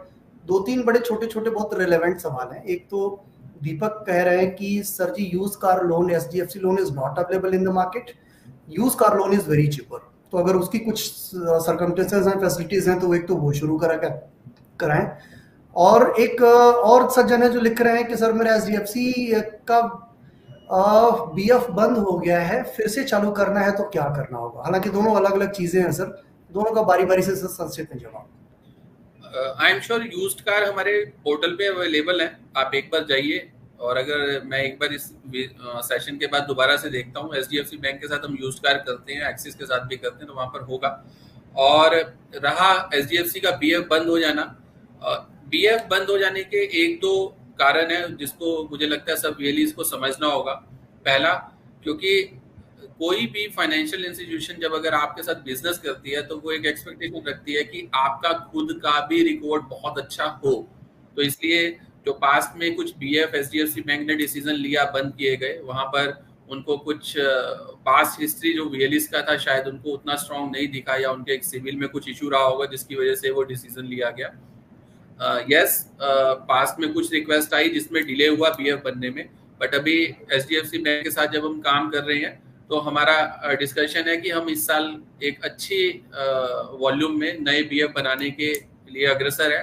2-3 बड़े छोटे छोटे बहुत रिलेवेंट सवाल हैं। एक तो दीपक कह रहे हैं कि sir ji, use car loan HDFC loan is not available in the market, use car loan is very cheaper. तो अगर उसकी कुछ सर्कमस्टेंसेस हैं, फैसिलिटीज हैं, तो एक तो वो शुरू कराएं। और एक और सज्जन है जो लिख रहे हैं कि सर मेरा एचडीएफसी का बीएफ बंद हो गया है, फिर से चालू करना है तो क्या करना होगा? हालांकि दोनों अलग अलग चीजें हैं सर, दोनों का बारी बारी से संक्षिप्त में जवाब। I am sure used car हमारे पोर्टल पे अवेलेबल है, आप एक बार जाइए। और अगर मैं एक बार इस सेशन के बाद दोबारा से देखता हूँ, एचडीएफसी बैंक के साथ हम यूज्ड कार करते हैं, एक्सिस के साथ भी करते हैं, तो वहां पर होगा। और रहा एचडीएफसी का बीएफ बंद हो जाना, बीएफ बंद हो जाने के एक दो कारण है जिसको मुझे लगता है सब वीएलईज को समझना होगा। पहला, क्योंकि कोई भी फाइनेंशियल इंस्टीट्यूशन जब अगर आपके साथ बिजनेस करती है तो वो एक एक्सपेक्टेशन रखती है कि आपका खुद का भी रिकॉर्ड बहुत अच्छा हो। तो इसलिए जो पास्ट में कुछ बीएफ एचडीएफसी बैंक ने डिसीजन लिया, बंद किए गए, वहां पर उनको कुछ पास्ट हिस्ट्री जो वीएलईज का था शायद उनको उतना स्ट्रांग नहीं दिखा, या उनके एक सिविल में कुछ इशू रहा होगा जिसकी वजह से वो डिसीजन लिया गया। पास्ट में कुछ रिक्वेस्ट आई जिसमें डिले हुआ बीएफ बनने में, बट अभी एचडीएफसी बैंक के साथ जब हम काम कर रहे हैं तो हमारा डिस्कशन है कि हम इस साल एक अच्छी वॉल्यूम में नए बीएफ बनाने के लिए अग्रसर है।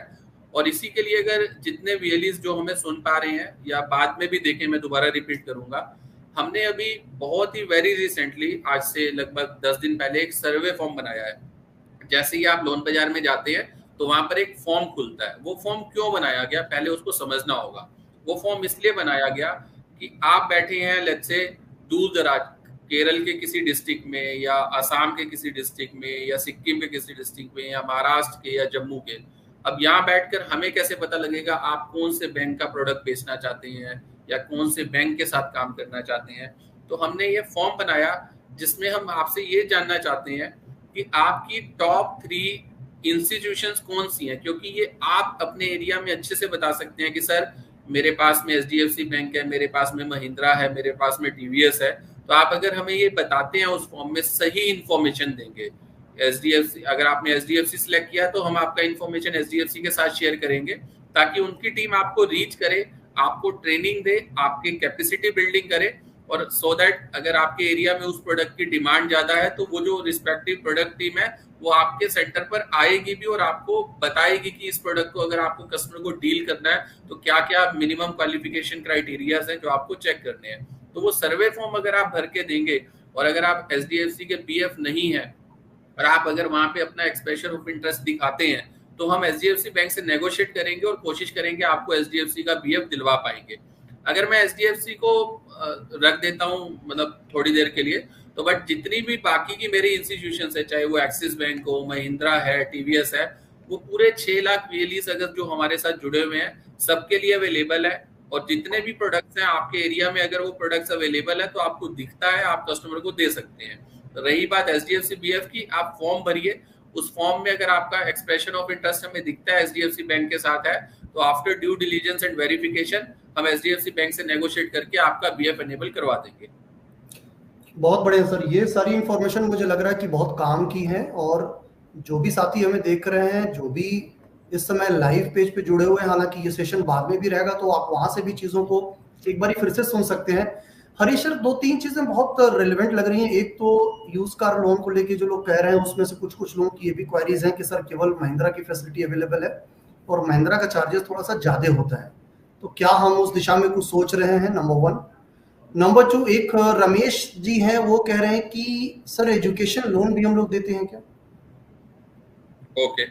और इसी के लिए अगर जितने वीएलईज जो हमें सुन पा रहे हैं या बाद में भी देखें, मैं दोबारा रिपीट करूंगा, हमने अभी बहुत ही वेरी रिसेंटली, आज से लगभग 10 दिन पहले, एक सर्वे फॉर्म बनाया है। जैसे ही आप लोन बाजार में जाते हैं तो वहां पर एक फॉर्म खुलता है। वो फॉर्म क्यों बनाया गया, पहले उसको समझना होगा। वो फॉर्म इसलिए बनाया गया कि आप बैठे हैं लेट्स से दूर दराज केरल के किसी डिस्ट्रिक्ट में या असम के किसी डिस्ट्रिक्ट में या सिक्किम के किसी डिस्ट्रिक्ट में या महाराष्ट्र के या जम्मू के, अब यहाँ बैठकर हमें कैसे पता लगेगा आप कौन से बैंक का प्रोडक्ट बेचना चाहते हैं या कौन से बैंक के साथ काम करना चाहते हैं। तो हमने ये फॉर्म बनाया जिसमें हम आपसे ये जानना चाहते हैं कि आपकी टॉप 3 इंस्टीट्यूशंस कौन सी हैं, क्योंकि ये आप अपने एरिया में अच्छे से बता सकते हैं कि सर मेरे पास में एचडीएफसी बैंक है, मेरे पास में महिंद्रा है, मेरे पास में टीवीएस है। तो आप अगर हमें ये बताते हैं उस फॉर्म में सही इंफॉर्मेशन देंगे। एचडीएफसी, अगर आपने एचडीएफसी सिलेक्ट किया तो हम आपका इंफॉर्मेशन एचडीएफसी के साथ शेयर करेंगे ताकि उनकी टीम आपको रीच करे, आपको ट्रेनिंग दे, आपकी कैपेसिटी बिल्डिंग करे, और सो दैट अगर आपके एरिया में उस प्रोडक्ट की डिमांड ज्यादा है तो वो जो रिस्पेक्टिव प्रोडक्ट टीम है वो आपके सेंटर पर आएगी भी और आपको बताएगी कि इस प्रोडक्ट को अगर आपको कस्टमर को डील करना है तो क्या क्या मिनिमम क्वालिफिकेशन क्राइटेरियाज हैं जो आपको चेक करने हैं। तो वो सर्वे फॉर्म अगर आप भर के देंगे और अगर आप एचडीएफसी के पीएफ नहीं है और आप अगर वहां पे अपना एक्सप्रेशन ऑफ इंटरेस्ट दिखाते हैं तो हम एचडीएफसी बैंक से नेगोशिएट करेंगे और कोशिश करेंगे आपको एचडीएफसी का पीएफ दिलवा पाएंगे। अगर मैं एचडीएफसी को रख देता हूँ मतलब थोड़ी देर के लिए, तो बट जितनी भी बाकी की मेरी इंस्टीट्यूशन है, चाहे वो एक्सिस बैंक हो, महिंद्रा है, टीवीएस है, वो पूरे 6 लाख वीएलईज अगर जो हमारे साथ जुड़े हुए हैं सबके लिए अवेलेबल है। और जितने भी प्रोडक्ट्स हैं आपके एरिया में अगर वो प्रोडक्ट्स अवेलेबल है तो आपको दिखता है, आप कस्टमर को दे सकते हैं। रही बात एचडीएफसी बीएफ की, आप फॉर्म भरिए, उस फॉर्म में अगर आपका एक्सप्रेशन ऑफ इंटरेस्ट हमें दिखता है एचडीएफसी बैंक के साथ है तो after due diligence and verification हम एचडीएफसी बैंक से नेगोशिएट करके आपका बीएफ एनेबल करवा देंगे। बहुत बढ़िया सर, ये सारी इंफॉर्मेशन मुझे लग रहा है कि बहुत काम की है, और जो भी साथी हमें देख रहे हैं, जो भी इस समय लाइव पेज पे जुड़े हुए हैं, हालांकि ये सेशन बाद में भी रहेगा तो आप वहां से भी चीजों को एक बार फिर से सुन सकते हैं। हरीश सर, 2-3 चीजें बहुत रेलेवेंट लग रही हैं। एक तो यूज कार लोन को लेके जो लोग कह रहे हैं उसमें से कुछ लोगों की ये भी क्वेरीज हैं कि सर केवल महिंद्रा की फैसिलिटी अवेलेबल है और महिंद्रा का चार्जेस थोड़ा सा ज्यादा होता है, तो क्या हम उस दिशा में कुछ सोच रहे हैं? नंबर 1। नंबर 2, एक रमेश जी हैं, वो कह रहे हैं कि सर एजुकेशन लोन भी हम लोग देते हैं क्या? ओके,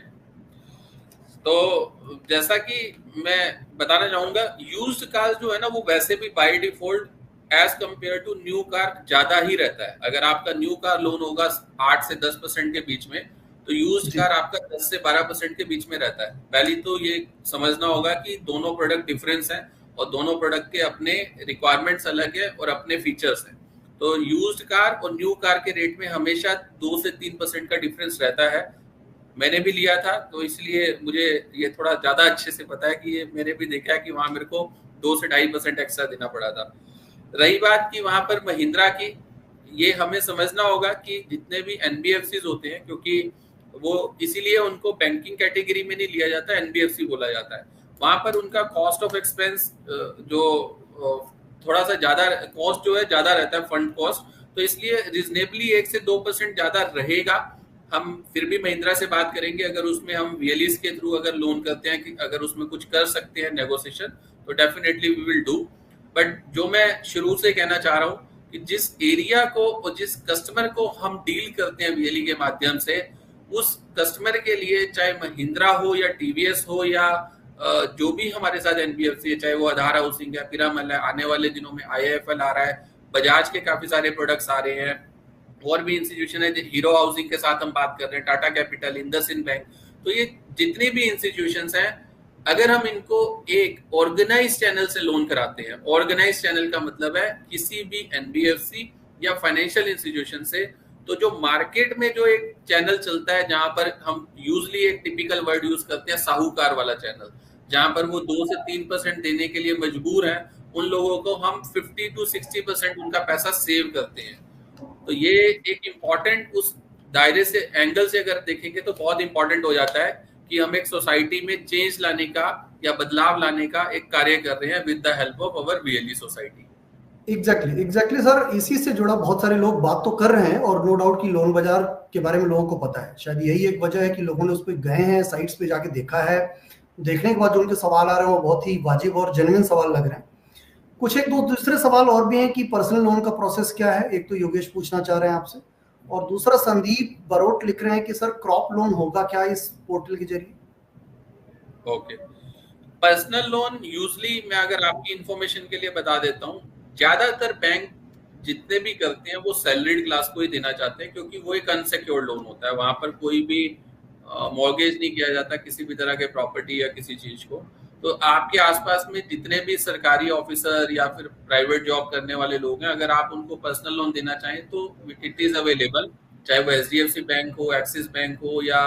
तो जैसा कि मैं बताना चाहूंगा, यूज्ड कार जो है ना वो वैसे भी by default as compare to new car ज्यादा ही रहता है। अगर आपका न्यू कार लोन होगा 8 से 10% के बीच में, तो यूज्ड कार आपका 10 से 12% के बीच में रहता है। पहली तो ये समझना होगा कि दोनों प्रोडक्ट डिफरेंस हैं और दोनों प्रोडक्ट के अपने रिक्वायरमेंट्स अलग है और अपने फीचर्स हैं। तो यूज्ड कार और न्यू कार के रेट में हमेशा 2 से 3% का डिफरेंस रहता है। मैंने भी लिया था तो इसलिए मुझे ये थोड़ा ज्यादा अच्छे से पता है कि ये मैंने भी देखा है कि वहां मेरे को 2 से 2.5% एक्स्ट्रा देना पड़ा था। रही बात कि वहां पर महिंद्रा की, ये हमें समझना होगा कि जितने भी एनबीएफसीज होते हैं, क्योंकि वो इसीलिए उनको बैंकिंग कैटेगरी में नहीं लिया जाता, एनबीएफसी बोला जाता है, वहां पर उनका कॉस्ट ऑफ एक्सपेंस जो थोड़ा सा ज्यादा कॉस्ट जो है ज्यादा रहता है, फंड कॉस्ट, तो इसलिए रिजनेबली 1 से 2% ज्यादा रहेगा। हम फिर भी महिंद्रा से बात करेंगे, अगर उसमें हम वीएलईस के थ्रू अगर लोन करते हैं कि अगर उसमें कुछ कर सकते हैं नेगोशिएशन तो definitely we will do. But जो मैं शुरू से कहना चाह रहा हूँ कि जिस एरिया को और जिस कस्टमर को हम डील करते हैं वीएलई के माध्यम से, उस कस्टमर के लिए चाहे महिंद्रा हो या टीवीएस हो या जो भी हमारे साथ एनबीएफसी है, चाहे वो आधार हाउसिंग है, पिरामल है, आने वाले दिनों में आईआईएफएल आ रहा है, बजाज के काफी सारे प्रोडक्ट्स आ रहे हैं, और भी इंस्टीट्यूशन है, हीरो हाउसिंग के साथ हम बात कर रहे हैं, टाटा कैपिटल, इंडसइंड बैंक, तो ये जितनी भी इंस्टीट्यूशंस हैं, अगर हम इनको एक ऑर्गेनाइज चैनल से लोन कराते हैं, ऑर्गेनाइज चैनल का मतलब है किसी भी एनबीएफसी या फाइनेंशियल इंस्टीट्यूशन से, तो जो मार्केट में जो एक चैनल चलता है जहां पर हम यूजली एक टिपिकल वर्ड यूज करते हैं साहूकार वाला चैनल, जहां पर वो 2 से 3% देने के लिए मजबूर हैं, उन लोगों को हम 50 to 60% उनका पैसा सेव करते हैं। तो ये एक इम्पॉर्टेंट उस दायरे से एंगल से अगर देखेंगे तो बहुत इंपॉर्टेंट हो जाता है कि हम एक सोसाइटी में चेंज लाने का या बदलाव लाने का एक कार्य कर रहे हैं with the help of our VLE society. Exactly sir, इसी से जुड़ा बहुत सारे लोग बात तो कर रहे हैं, और नो डाउट कि लोन बाजार के बारे में लोगों को पता है। शायद यही एक वजह है कि लोगों ने उस पर गए हैं, साइट्स पे जाके देखा है, देखने के बाद जो उनके सवाल आ रहे हैं वो बहुत ही वाजिब और जेन्युइन सवाल लग रहे हैं। कुछ एक दो दूसरे सवाल और भी हैं कि पर्सनल लोन का प्रोसेस क्या है। एक तो योगेश पूछना चाह रहे हैं आपसे, और दूसरा संदीप बरोट लिख रहे हैं कि सर क्रॉप लोन होगा क्या इस पोर्टल के जरिए? ओके, पर्सनल लोन यूजली मैं अगर आपकी इंफॉर्मेशन के लिए बता देता हूँ, ज्यादातर बैंक जितने भी करते हैं वो सैलरीड क्लास को ही देना चाहते हैं, क्योंकि वो एक अनसिक्योर्ड लोन होता है, वहां पर कोई भी मॉर्गेज नहीं किया जाता किसी भी तरह के प्रॉपर्टी या किसी चीज को। तो आपके आसपास में जितने भी सरकारी ऑफिसर या फिर प्राइवेट जॉब करने वाले लोग हैं, अगर आप उनको पर्सनल लोन देना चाहें तो इट इज अवेलेबल, चाहे वो एचडीएफसी बैंक हो, एक्सिस बैंक हो, या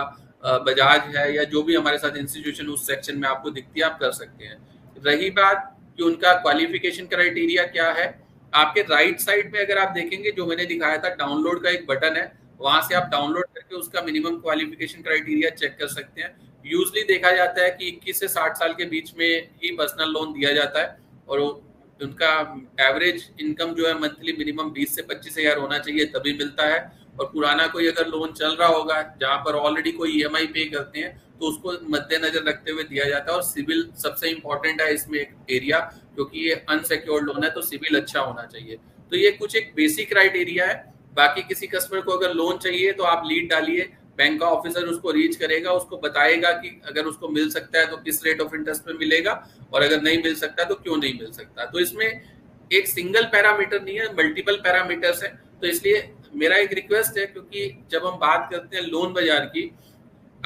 बजाज है, या जो भी हमारे साथ इंस्टीट्यूशन उस सेक्शन में आपको दिखती है, आप कर सकते हैं। रही बात कि उनका क्वालिफिकेशन क्राइटेरिया क्या है, आपके राइट साइड में अगर आप देखेंगे, जो मैंने दिखाया था डाउनलोड का एक बटन है, वहां से आप डाउनलोड करके उसका मिनिमम क्वालिफिकेशन क्राइटेरिया चेक कर सकते हैं। यूजली देखा जाता है कि 21 से 60 साल के बीच में ही पर्सनल लोन दिया जाता है, और उनका एवरेज इनकम जो है मंथली मिनिमम 20 से 25 हजार होना चाहिए, तभी मिलता है। और पुराना कोई अगर लोन चल रहा होगा जहां पर ऑलरेडी कोई ईएमआई पे करते हैं, तो उसको मद्देनजर रखते हुए दिया जाता है। और सिविल सबसे इंपॉर्टेंट है इसमें एक एरिया, क्योंकि ये अनसिक्योर्ड लोन है, तो सिविल अच्छा होना चाहिए। तो ये कुछ एक बेसिक क्राइटेरिया है। बाकी किसी कस्टमर को अगर लोन चाहिए तो आप लीड डालिए, बैंक का ऑफिसर उसको रीच करेगा, उसको बताएगा कि अगर उसको मिल सकता है तो किस रेट ऑफ इंटरेस्ट पे मिलेगा, और अगर नहीं मिल सकता तो क्यों नहीं मिल सकता। तो इसमें एक सिंगल पैरामीटर नहीं है, मल्टीपल पैरामीटर्स है। तो इसलिए मेरा एक रिक्वेस्ट है, क्योंकि जब हम बात करते हैं लोन बाजार की,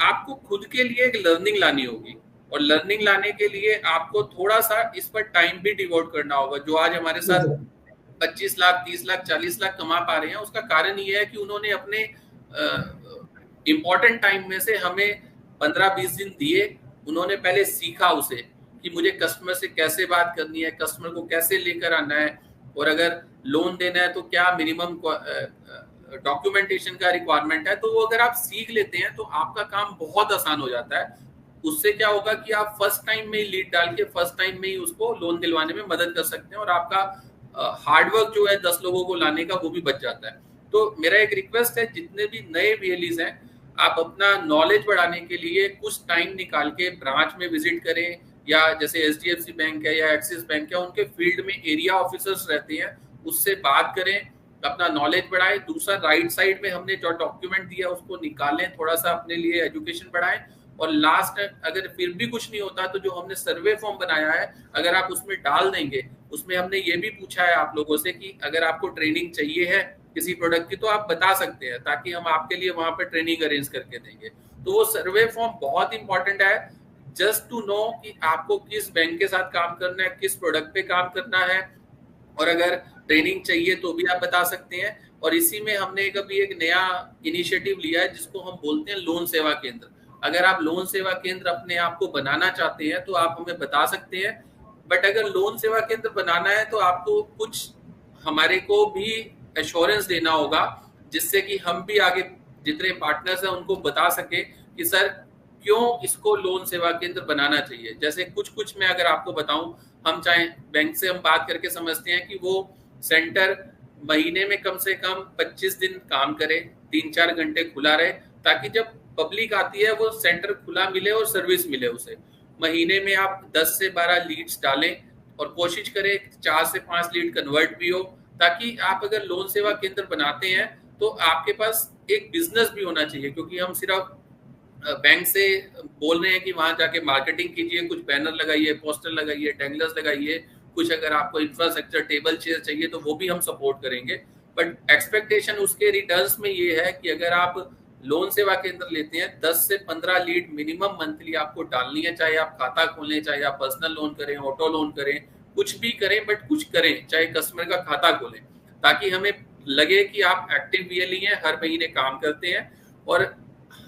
आपको खुद के लिए एक लर्निंग लानी होगी, और लर्निंग लाने के लिए आपको थोड़ा सा इस पर टाइम भी डिवोट करना होगा। जो आज हमारे साथ 25 लाख 30 लाख 40 लाख कमा पा रहे हैं, उसका कारण ये है कि उन्होंने अपने इंपॉर्टेंट टाइम में से हमें 15-20 दिन दिए। उन्होंने पहले सीखा उसे कि मुझे कस्टमर से कैसे बात करनी है, कस्टमर को कैसे लेकर आना है, और अगर लोन देना है तो क्या मिनिमम डॉक्यूमेंटेशन का रिक्वायरमेंट है। तो वो अगर आप सीख लेते हैं तो आपका काम बहुत आसान हो जाता है। उससे क्या होगा कि आप फर्स्ट टाइम में ही लीड डाल के फर्स्ट टाइम में ही उसको लोन दिलवाने में मदद कर सकते हैं, और आपका हार्डवर्क जो है 10 लोगों को लाने का, वो भी बच जाता है। तो मेरा एक रिक्वेस्ट है, जितने भी नए वीएलईज हैं, आप अपना नॉलेज बढ़ाने के लिए कुछ टाइम निकाल के ब्रांच में विजिट करें, या जैसे एचडीएफसी बैंक है या एक्सिस बैंक है, उनके फील्ड में एरिया ऑफिसर्स रहते हैं, उससे बात करें, अपना नॉलेज बढ़ाएं। दूसरा, राइट साइड में हमने जो डॉक्यूमेंट दिया उसको निकालें, थोड़ा सा अपने लिए एजुकेशन बढ़ाएं। और लास्ट, अगर फिर भी कुछ नहीं होता तो जो हमने सर्वे फॉर्म बनाया है, अगर आप उसमें डाल देंगे, उसमें हमने ये भी पूछा है आप लोगों से कि अगर आपको ट्रेनिंग चाहिए है किसी प्रोडक्ट की तो आप बता सकते हैं, ताकि हम आपके लिए वहां पर ट्रेनिंग अरेंज करके देंगे। तो वो सर्वे फॉर्म बहुत इंपॉर्टेंट है, जस्ट टू नो कि आपको किस बैंक के साथ काम करना है, किस प्रोडक्ट पे काम करना है, और अगर ट्रेनिंग चाहिए तो भी आप बता सकते हैं। और इसी में हमने कभी एक नया इनिशिएटिव लिया है जिसको हम बोलते हैं लोन सेवा केंद्र। अगर आप लोन सेवा केंद्र अपने आप को बनाना चाहते हैं तो आप हमें बता सकते हैं, बट अगर लोन सेवा केंद्र बनाना है तो आपको कुछ हमारे को भी एश्योरेंस देना होगा, जिससे कि हम भी आगे जितने पार्टनर्स हैं उनको बता सके कि सर क्यों इसको लोन सेवा केंद्र बनाना चाहिए। जैसे कुछ मैं अगर आपको बताऊं, हम चाहे बैंक से हम बात करके समझते हैं कि वो सेंटर महीने में कम से कम 25 दिन काम करे, 3-4 घंटे खुला रहे, ताकि जब पब्लिक आती है वो सेंटर खुला मिले और सर्विस मिले उसे। महीने में आप 10 से 12 लीड्स डालें, और कोशिश करें 4 से 5 लीड कन्वर्ट भी हो, ताकि आप अगर लोन सेवा केंद्र बनाते हैं तो आपके पास एक बिजनेस भी होना चाहिए। क्योंकि हम सिर्फ बैंक से बोल रहे हैं कि वहां जाके मार्केटिंग कीजिए, कुछ बैनर लगाइए, पोस्टर लगाइए, डैंगलर्स लगाइए, कुछ अगर आपको इंफ्रास्ट्रक्चर टेबल चेयर चाहिए तो वो भी हम सपोर्ट करेंगे। बट एक्सपेक्टेशन उसके रिटर्न्स में ये है कि अगर आप लोन सेवा केंद्र लेते हैं, 10 से 15 लीड मिनिमम मंथली आपको डालनी है, चाहे आप खाता खोलें, चाहे आप पर्सनल लोन करें, ऑटो लोन करें, कुछ भी करें, बट कुछ करें, चाहे कस्टमर का खाता खोलें, ताकि हमें लगे कि आप एक्टिव वीएलई हैं, हर महीने काम करते हैं। और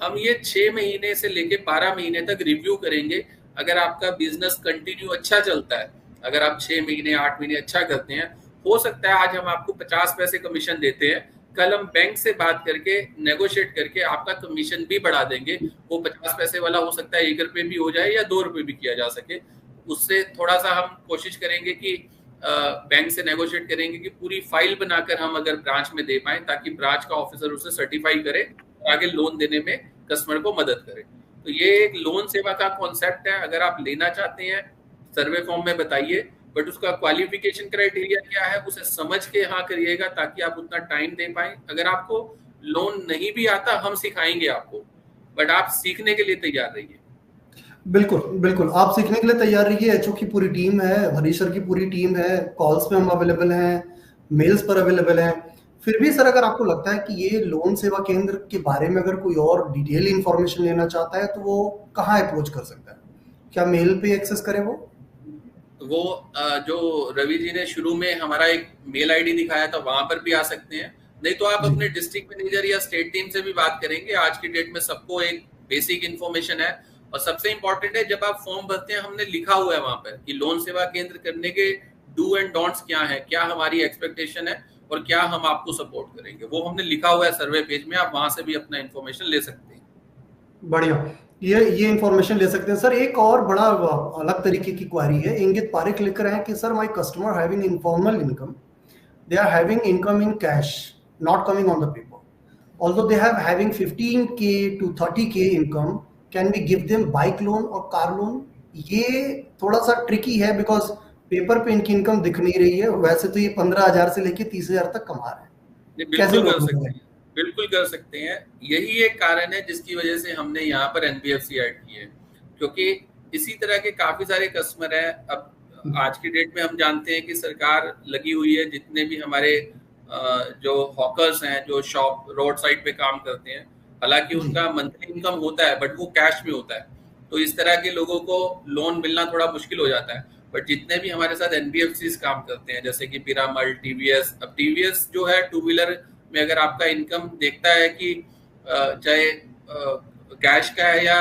हम ये 6 महीने से लेके 12 महीने तक रिव्यू करेंगे। अगर आपका बिजनेस कंटिन्यू अच्छा चलता है, अगर आप 6 महीने 8 महीने अच्छा करते हैं, हो सकता है आज हम आपको 50 पैसे कमीशन देते हैं, कल हम बैंक से बात करके नेगोशिएट करके आपका कमीशन भी बढ़ा देंगे। वो 50 पैसे वाला हो सकता है 1 रुपये भी हो जाए या 2 रुपये भी किया जा सके। उससे थोड़ा सा हम कोशिश करेंगे कि बैंक से नेगोशिएट करेंगे कि पूरी फाइल बनाकर हम अगर ब्रांच में दे पाए, ताकि ब्रांच का ऑफिसर उसे सर्टिफाई करे और आगे लोन देने में कस्टमर को मदद करे। तो ये एक लोन सेवा का कॉन्सेप्ट है। अगर आप लेना चाहते हैं, सर्वे फॉर्म में बताइए, बट उसका क्वालिफिकेशन क्राइटेरिया क्या है उसे समझ के हाँ करिएगा, ताकि आप उतना टाइम दे पाए। अगर आपको लोन नहीं भी आता, हम सिखाएंगे आपको, बट आप सीखने के लिए तैयार रहिए। बिल्कुल बिल्कुल, आप सीखने के लिए तैयार रहिए। एचओ की पूरी टीम है, हरीश सर की पूरी टीम है, कॉल्स पे हम अवेलेबल हैं, मेल्स पर अवेलेबल हैं। फिर भी सर अगर आपको लगता है कि ये लोन सेवा केंद्र के बारे में अगर कोई और डिटेल इंफॉर्मेशन लेना चाहता है तो वो कहाँ अप्रोच कर सकता है? क्या मेल पे एक्सेस करे वो? वो जो रवि जी ने शुरू में हमारा एक मेल आईडी दिखाया था वहां पर भी आ सकते हैं, नहीं तो आप जी। अपने डिस्ट्रिक्ट मैनेजर या स्टेट टीम से भी बात करेंगे। आज की डेट में सबको एक बेसिक इन्फॉर्मेशन है, और सबसे इंपॉर्टेंट है जब आप फॉर्म भरते हैं हमने लिखा हुआ है वहां पर कि लोन सेवा केंद्र करने के डू एंड डोंट्स क्या है, क्या हमारी एक्सपेक्टेशन है और क्या हम आपको सपोर्ट करेंगे, वो हमने लिखा हुआ है सर्वे पेज में। आप वहां से भी अपना इन्फॉर्मेशन ले सकते हैं। बढ़िया, ये इंफॉर्मेशन ले सकते हैं सर। एक और बड़ा अलग तरीके की क्वारी है। इंगित पारिक लिख रहे हैं कि sir my customer having informal income, they are having income in cash not coming on the paper, although they have having 15k to 30k income, can we give them bike loan or car loan? ये थोड़ा सा tricky है because paper पे इनकी income दिख नहीं रही है, वैसे तो ये 15,000 से लेके 30,000 तक कमा रहे हैं। ये कैसे बिल्कुल कर लोग सकते हैं, बिल्कुल कर सकते हैं। यही एक कारण है जिसकी वजह से हमने यहाँ पर एनबीएफसी ऐड की है, क्योंकि इसी तरह के काफी सारे कस्टमर हैं। अब आज की डेट में हम जानते हैं कि सरकार लगी हुई है, जितने भी हमारे जो हॉकर्स हैं जो शॉप रोड साइड पे काम करते हैं, हालांकि उनका मंथली इनकम होता है बट वो कैश में होता है, तो इस तरह के लोगों को लोन मिलना थोड़ा मुश्किल हो जाता है। बट जितने भी हमारे साथ एनबीएफसी काम करते हैं जैसे कि पिरामल, टीवीएस, अब टीवीएस जो है टू व्हीलर में अगर आपका इनकम देखता है कि चाहे कैश का है या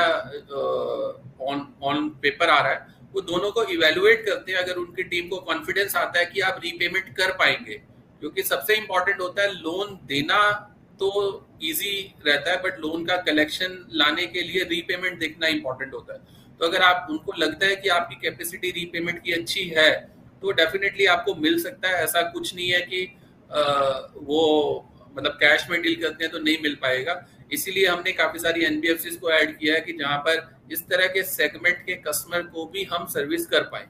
ऑन पेपर आ रहा है, वो दोनों को इवेलुएट करते हैं। अगर उनकी टीम को कॉन्फिडेंस आता है कि आप रीपेमेंट कर पाएंगे, क्योंकि सबसे इंपॉर्टेंट होता है लोन देना तो इजी रहता है बट लोन का कलेक्शन लाने के लिए रीपेमेंट देखना इंपॉर्टेंट होता है। तो अगर आप उनको लगता है कि आपकी कैपेसिटी रीपेमेंट की अच्छी है तो डेफिनेटली आपको मिल सकता है। ऐसा कुछ नहीं है कि वो मतलब कैश में डील करते हैं तो नहीं मिल पाएगा। इसीलिए हमने काफी सारी एनबीएफसी को ऐड किया है कि जहां पर इस तरह के सेगमेंट के कस्टमर को भी हम सर्विस कर पाए।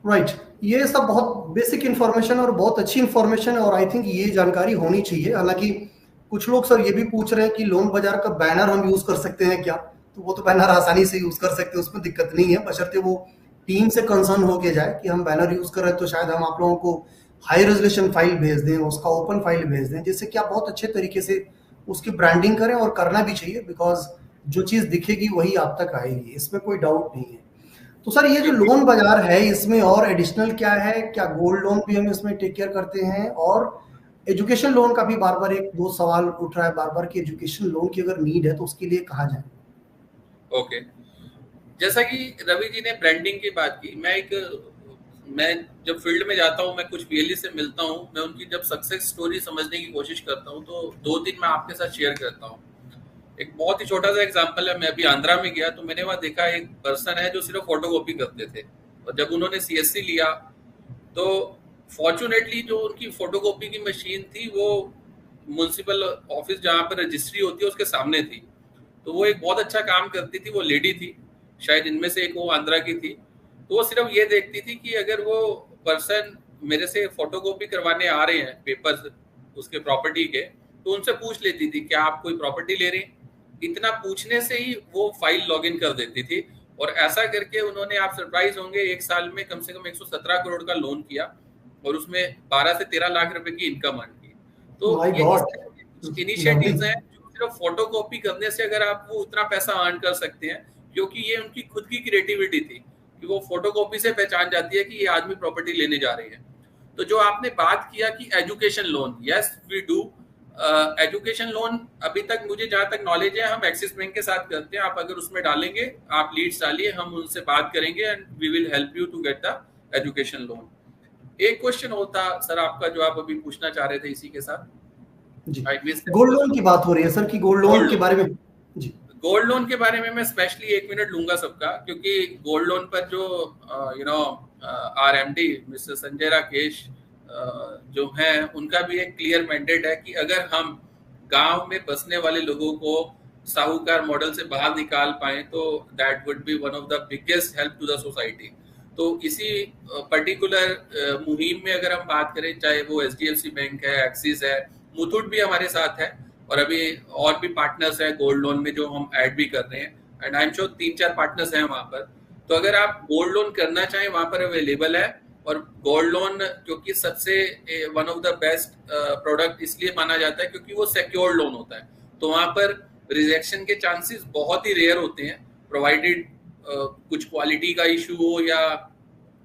राइट, ये सब बहुत बेसिक इन्फॉर्मेशन और बहुत अच्छी इन्फॉर्मेशन है और आई थिंक ये जानकारी होनी चाहिए। हालांकि कुछ लोग सर ये भी पूछ रहे हैं कि लोन बाजार का बैनर हम यूज कर सकते हैं क्या? तो वो तो बैनर आसानी से यूज कर सकते हैं, उसमें दिक्कत नहीं है, बशर्ते वो टीम से कंसर्न होके जाए कि हम बैनर यूज कर रहे हैं तो शायद हम आप लोगों को हाई रेजोल्यूशन फाइल भेज दें, उसका ओपन फाइल भेज दें, जिससे कि आप बहुत अच्छे तरीके से उसकी ब्रांडिंग करें। और करना भी चाहिए बिकॉज जो चीज दिखेगी वही आप तक आएगी, इसमें कोई डाउट नहीं है। तो सर ये जो लोन बाजार है इसमें और एडिशनल क्या है? क्या गोल्ड लोन भी हम इसमें टेक केयर करते हैं? और एजुकेशन लोन का भी बार बार एक दो सवाल उठ रहा है बार बार कि एजुकेशन लोन की अगर नीड है तो उसके लिए कहाँ जाए? ओके, जैसा कि रवि जी ने ब्रांडिंग की बात की, मैं जब फील्ड में जाता हूँ, मैं कुछ वीएलई से मिलता हूँ, मैं उनकी जब सक्सेस स्टोरी समझने की कोशिश करता हूँ तो 2-3 मैं आपके साथ शेयर करता हूँ। एक बहुत ही छोटा सा एग्जांपल है, मैं अभी आंध्रा में गया तो मैंने वहां देखा एक पर्सन है जो सिर्फ फोटोकॉपी करते थे, और जब उन्होंने सीएससी लिया तो फॉर्चुनेटली जो उनकी फोटोकॉपी की मशीन थी वो म्युनिसिपल ऑफिस जहाँ पर रजिस्ट्री होती है उसके सामने थी। तो वो एक बहुत अच्छा काम करती थी, वो लेडी थी, शायद इनमें से एक वो आंध्रा की थी। तो वो सिर्फ ये देखती थी कि अगर वो पर्सन मेरे से फोटोकॉपी करवाने आ रहे हैं पेपर्स उसके प्रॉपर्टी के, तो उनसे पूछ लेती थी क्या आप कोई प्रॉपर्टी ले रहे हैं। इतना पूछने से ही वो फाइल लॉगिन कर देती थी, और ऐसा करके उन्होंने, आप सरप्राइज होंगे, एक साल में कम से कम 117 करोड़ का लोन किया और उसमें 12 से 13 लाख रुपए की इनकम अर्न की। तो ये इनिशिएटिव्स हैं जो सिर्फ फोटोकॉपी करने से अगर आप वो उतना पैसा अर्न कर सकते हैं, क्योंकि ये उनकी खुद की क्रिएटिविटी थी कि वो फोटोकॉपी से पहचान जाती है कि ये आदमी प्रॉपर्टी लेने जा रहे हैं। तो जो आपने बात किया कि education loan, yes we do education loan. अभी तक मुझे जहां तक नॉलेज है हम एक्सिस बैंक के साथ करते हैं। आप अगर उसमें डालेंगे, आप लीड्स डालिए, हम उनसे बात करेंगे and we will help you to get the education loan. एक क्वेश्चन होता सर आपका जो आप अभी पूछना चाह रहे थे इसी के साथ जी, गोल्ड लोन की बात हो रही है सर कि गोल्ड लोन के बारे में। जी, गोल्ड लोन के बारे में मैं स्पेशली 1 मिनट लूंगा सबका, क्योंकि गोल्ड लोन पर जो आरएमडी मिस्टर संजय राकेश जो हैं उनका भी एक क्लियर मैंडेट है कि अगर हम गांव में बसने वाले लोगों को साहूकार मॉडल से बाहर निकाल पाए तो that would be one of the biggest help to the society. तो इसी पर्टिकुलर मुहिम में अगर हम बात करें, चाहे वो एचडीएफसी बैंक है, एक्सिस है, मुथूट भी हमारे साथ है, और अभी और भी पार्टनर्स हैं गोल्ड लोन में जो हम ऐड भी कर रहे हैं, and I am sure 3-4 partners हैं वहां पर। तो अगर आप गोल्ड लोन करना चाहें वहां पर अवेलेबल है, और गोल्ड लोन क्योंकि सबसे one of the best product इसलिए माना जाता है क्योंकि वो सिक्योर्ड लोन होता है, तो वहां पर रिजेक्शन के चांसेस बहुत ही रेयर होते हैं, प्रोवाइडेड कुछ क्वालिटी का इशू हो या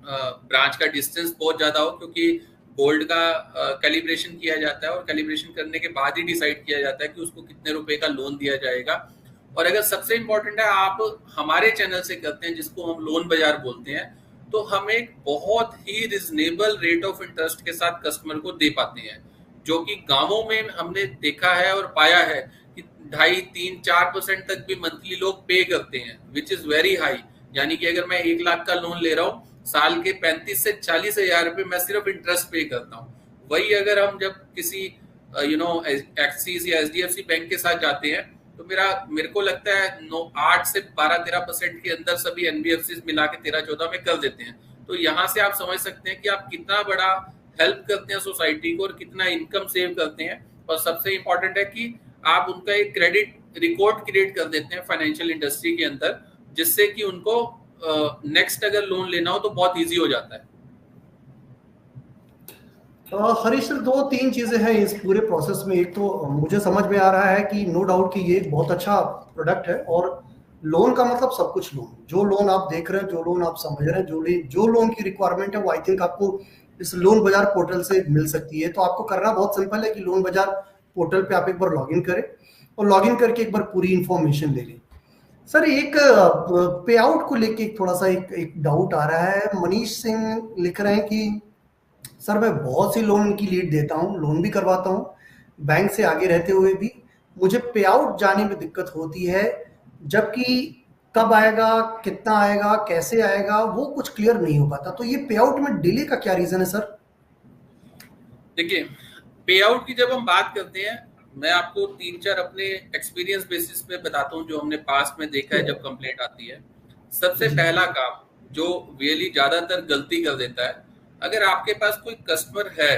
ब्रांच का डिस्टेंस बहुत ज्यादा हो, क्योंकि गोल्ड का कैलिब्रेशन किया जाता है और कैलिब्रेशन करने के बाद ही डिसाइड किया जाता है कि उसको कितने रुपए का लोन दिया जाएगा। और अगर सबसे इंपॉर्टेंट है आप हमारे चैनल से करते हैं जिसको हम लोन बाजार बोलते हैं, तो हम एक बहुत ही रिजनेबल रेट ऑफ इंटरेस्ट के साथ कस्टमर को दे पाते हैं, जो कि गांवों में हमने देखा है और पाया है कि 2.5, 3, 4% तक भी मंथली लोग पे करते हैं, विच इज वेरी हाई। यानी कि अगर मैं 1 लाख का लोन ले रहा हूँ, साल के 35 से 40 हजार रुपए मैं सिर्फ इंटरेस्ट पे करता हूँ। वही अगर हम जब किसी एक्सिस या एचडीएफसी बैंक के साथ जाते हैं, तो मेरे को लगता है 8 से 12-13% के अंदर सभी एनबीएफसी मिला के 13-14 में कर देते हैं। तो यहाँ से आप समझ सकते हैं कि आप कितना बड़ा हेल्प करते हैं सोसाइटी को और कितना इनकम सेव करते हैं। और सबसे इंपॉर्टेंट है कि आप उनका एक क्रेडिट रिकॉर्ड क्रिएट कर देते हैं फाइनेंशियल इंडस्ट्री के अंदर, जिससे कि उनको नेक्स्ट अगर लोन लेना हो तो बहुत इजी हो जाता है। हरीश सर, 2-3 चीजें हैं इस पूरे प्रोसेस में। एक तो मुझे समझ में आ रहा है कि नो डाउट कि ये एक बहुत अच्छा प्रोडक्ट है, और लोन का मतलब सब कुछ लोन, जो लोन आप देख रहे हैं, जो लोन आप समझ रहे हैं, जो लोन की रिक्वायरमेंट है वो आई थिंक आपको इस लोन बाजार पोर्टल से मिल सकती है। तो आपको करना बहुत सिंपल है कि लोन बाजार पोर्टल पे आप एक बार लॉगिन करें और लॉगिन करके एक बार पूरी इंफॉर्मेशन ले लें। सर, एक पे आउट को लेके थोड़ा सा एक डाउट आ रहा है। मनीष सिंह लिख रहे हैं कि सर, मैं बहुत सी लोन की लीड देता हूँ, लोन भी करवाता हूँ, बैंक से आगे रहते हुए भी मुझे पे आउट जाने में दिक्कत होती है, जबकि कब आएगा, कितना आएगा, कैसे आएगा, वो कुछ क्लियर नहीं हो पाता। तो ये पे आउट में डिले का क्या रीजन है सर? देखिए, पे आउट की जब हम बात करते हैं, मैं आपको 3-4 अपने एक्सपीरियंस बेसिस पे बताता हूँ जो हमने पास्ट में देखा है जब कंप्लेंट आती है। सबसे पहला काम जो रियली ज्यादातर गलती कर देता है, अगर आपके पास कोई कस्टमर है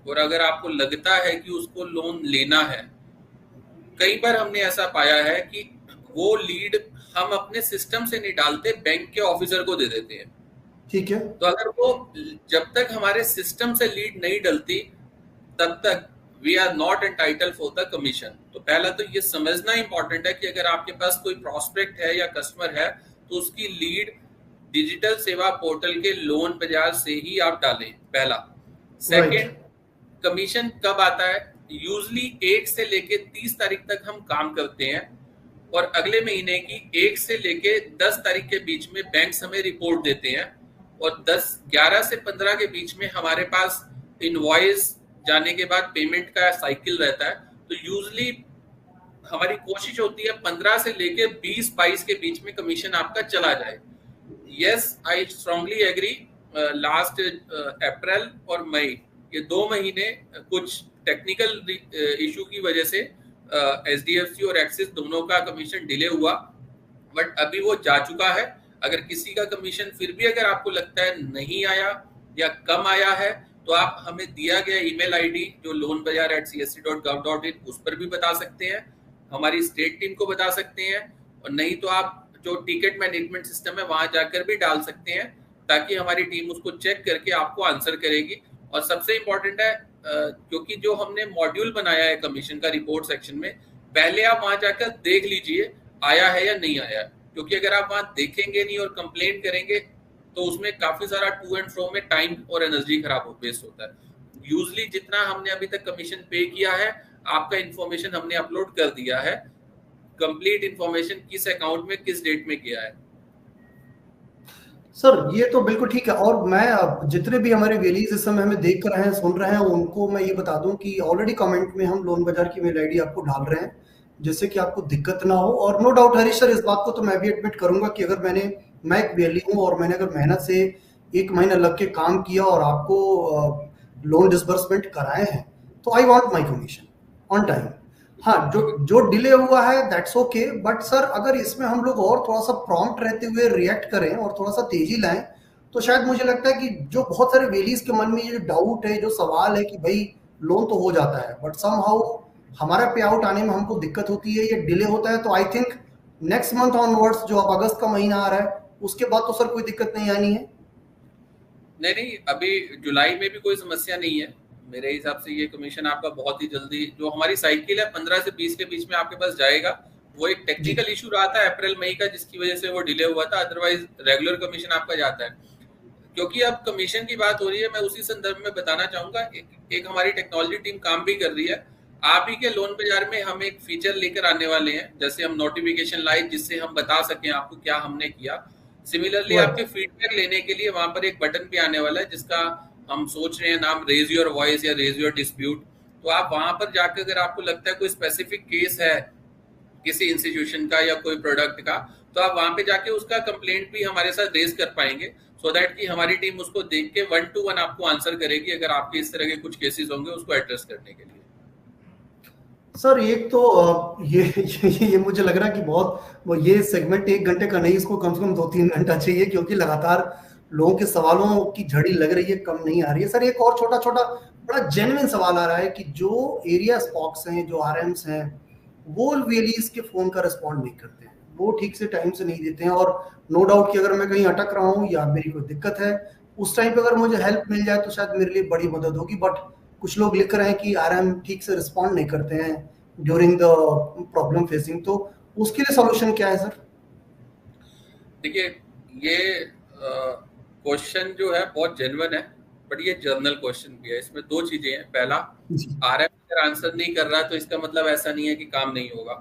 और अगर आपको लगता है कि उसको लोन लेना है, कई बार हमने ऐसा पाया है कि वो लीड हम अपने सिस्टम से नहीं डालते, बैंक के ऑफिसर को दे देते हैं। ठीक है। तो अगर वो जब तक हमारे सिस्टम से लीड नहीं डलती तब तक we are not entitle for the commission. तो पहला तो ये समझना इंपॉर्टेंट है कि अगर आपके पास कोई प्रोस्पेक्ट है या कस्टमर है, तो उसकी लीड डिजिटल सेवा पोर्टल के लोन बाजार से ही आप डालें, पहला। सेकंड, कमीशन कब आता है? यूजली 1 से लेके 30 तारीख तक हम काम करते हैं, और अगले महीने की 1 से लेके 10 तारीख के बीच में बैंक हमें रिपोर्ट देते हैं, और 11 से 15 के बीच में हमारे पास इनवॉइस जाने के बाद पेमेंट का साइकिल रहता है। तो यूजली हमारी कोशिश होती है 15 से लेके 20-22 के बीच में कमीशन आपका चला जाए। Yes, I strongly agree. Last April और मई, ये 2 महीने कुछ टेक्निकल इशू की वजह से एचडीएफसी और एक्सिस दोनों का कमीशन डिले हुआ, बट अभी वो जा चुका है। अगर किसी का कमीशन फिर भी अगर आपको लगता है नहीं आया या कम आया है, तो आप हमें दिया गया ईमेल आईडी जो loanbazaar@csc.gov.in उस पर भी बता सकते हैं, हमारी स्टेट टीम को बता सकते हैं, और नहीं तो आप जो टिकट मैनेजमेंट सिस्टम है वहां जाकर भी डाल सकते हैं, ताकि हमारी टीम उसको चेक करके आपको आंसर करेगी। और सबसे इंपॉर्टेंट है, क्योंकि जो हमने मॉड्यूल बनाया है कमीशन का रिपोर्ट सेक्शन में, पहले आप वहां जाकर देख लीजिए आया है या नहीं आया, क्योंकि अगर आप वहां देखेंगे नहीं और कंप्लेंट करेंगे तो उसमें काफी सारा टू एंड फ्रो में टाइम और एनर्जी खराब वेस्ट होता है। यूजली जितना हमने अभी तक कमीशन पे किया है, आपका इंफॉर्मेशन हमने अपलोड कर दिया है, कंप्लीट इंफॉर्मेशन किस अकाउंट में किस डेट में किया है। सर, ये तो बिल्कुल ठीक है। और मैं जितने भी हमारे वेलीज इस समय हमें देख रहे हैं, सुन रहे हैं, उनको मैं ये बता दूं कि ऑलरेडी कमेंट में हम लोन बाजार की मेल आईडी आपको डाल रहे हैं, जिससे कि आपको दिक्कत ना हो। और नो डाउट हरीश सर, इस बात को तो मैं भी एडमिट करूंगा कि अगर मैं एक वेली हूँ और मैंने अगर मेहनत से 1 महीना लग के काम किया और आपको लोन डिसबर्समेंट कराए हैं, तो I want my commission on time. हाँ, जो डिले हुआ है दैट्स ओके, बट सर अगर इसमें हम लोग और थोड़ा सा प्रॉम्प्ट रहते हुए रिएक्ट करें और थोड़ा सा तेजी लाएं, तो शायद मुझे लगता है कि जो बहुत सारे वेलीज के मन में ये डाउट है, जो सवाल है कि भाई लोन तो हो जाता है बट समहाउ हमारा पे आउट आने में हमको दिक्कत होती है, ये डिले होता है। तो I think next month onwards, जो अब अगस्त का महीना आ रहा है, उसके बाद तो सर कोई दिक्कत नहीं आनी है। नहीं नहीं, अभी जुलाई में भी कोई समस्या नहीं है मेरे हिसाब से। ये कमीशन आपका बहुत ही जल्दी, जो हमारी साइकिल है 15 से 20 के बीच में आपके पास जाएगा। वो एक जी। टेक्निकल इशू रहा था अप्रैल मई का, जिसकी वजह से वो डिले हुआ था, अदरवाइज रेगुलर कमीशन आपका जाता है। क्योंकि अब कमीशन की बात हो रही है, मैं उसी संदर्भ में बताना चाहूंगा, एक हमारी टेक्नोलॉजी टीम काम भी कर रही है। आप ही के लोन बाजार में हम एक फीचर लेकर आने वाले हैं, जैसे हम नोटिफिकेशन लाइव, जिससे हम बता सकें आपको क्या हमने किया। Similarly right. आपके फीडबैक लेने के लिए वहां पर एक बटन भी आने वाला है, जिसका हम सोच रहे हैं नाम रेज योर वॉइस या रेज योर डिस्प्यूट। तो आप वहां पर जाकर अगर आपको लगता है कोई स्पेसिफिक केस है किसी इंस्टीट्यूशन का या कोई प्रोडक्ट का, तो आप वहां पे जाके उसका कंप्लेंट भी हमारे साथ रेज कर पाएंगे, सो दैट कि हमारी टीम उसको देख के 1 to 1 आपको आंसर करेगी अगर आपके इस तरह के कुछ केसेस होंगे उसको एड्रेस करने के लिए। सर एक तो ये मुझे लग रहा है कि बहुत वो ये सेगमेंट 1 घंटे का नहीं, इसको कम से कम 2-3 घंटा चाहिए, क्योंकि लगातार लोगों के सवालों की झड़ी लग रही है, कम नहीं आ रही है। सर एक और छोटा छोटा बड़ा जेन्युइन सवाल आ रहा है कि जो एरिया स्पॉक्स हैं, जो आरएम्स हैं, वो रियली इसके फोन का रिस्पॉन्ड नहीं करते हैं, वो ठीक से टाइम से नहीं देते हैं। और नो डाउट कि अगर मैं कहीं अटक रहा हूँ या मेरी कोई दिक्कत है, उस टाइम पे अगर मुझे हेल्प मिल जाए तो शायद मेरे लिए बड़ी मदद होगी। बट कुछ लोग लिख रहे हैं कि आरएम ठीक से रिस्पॉन्ड नहीं करते हैं ड्यूरिंग द प्रॉब्लम फेसिंग, तो उसके लिए सॉल्यूशन क्या है सर? देखिए, ये क्वेश्चन जो है बहुत जेन्युइन है, बट ये जर्नल क्वेश्चन भी है। इसमें दो चीजें हैं। पहला, जी। आरएम अगर आंसर नहीं कर रहा तो इसका मतलब ऐसा नहीं है कि काम नहीं होगा।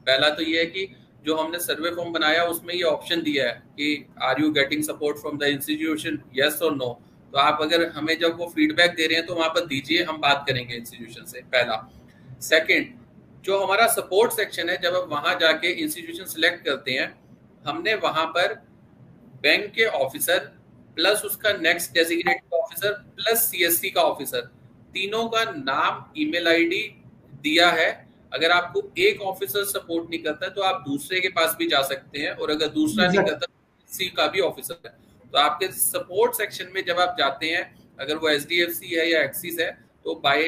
पहला तो ये है कि जो हमने सर्वे फॉर्म बनाया उसमें ये ऑप्शन दिया है कि are you getting support from the institution, yes और नो। तो आप अगर हमें जब वो फीडबैक दे रहे हैं तो वहां पर दीजिए, हम बात करेंगे इंस्टीट्यूशन से। पहला। सेकंड, जो हमारा सपोर्ट सेक्शन है, जब हम वहां जाके इंस्टीट्यूशन सिलेक्ट करते हैं, हमने वहां पर बैंक के ऑफिसर प्लस उसका next designated officer plus CSC का ऑफिसर, तीनों का नाम, ईमेल आईडी दिया है। अगर आपको एक ऑफिसर सपोर्ट नहीं करता तो आप दूसरे के पास भी जा सकते हैं, और अगर दूसरा नहीं एग्जैक्ट। करता तो सी का भी ऑफिसर है। तो आपके सपोर्ट सेक्शन में जब आप जाते हैं, अगर वो एचडीएफसी है या एक्सिस है, तो by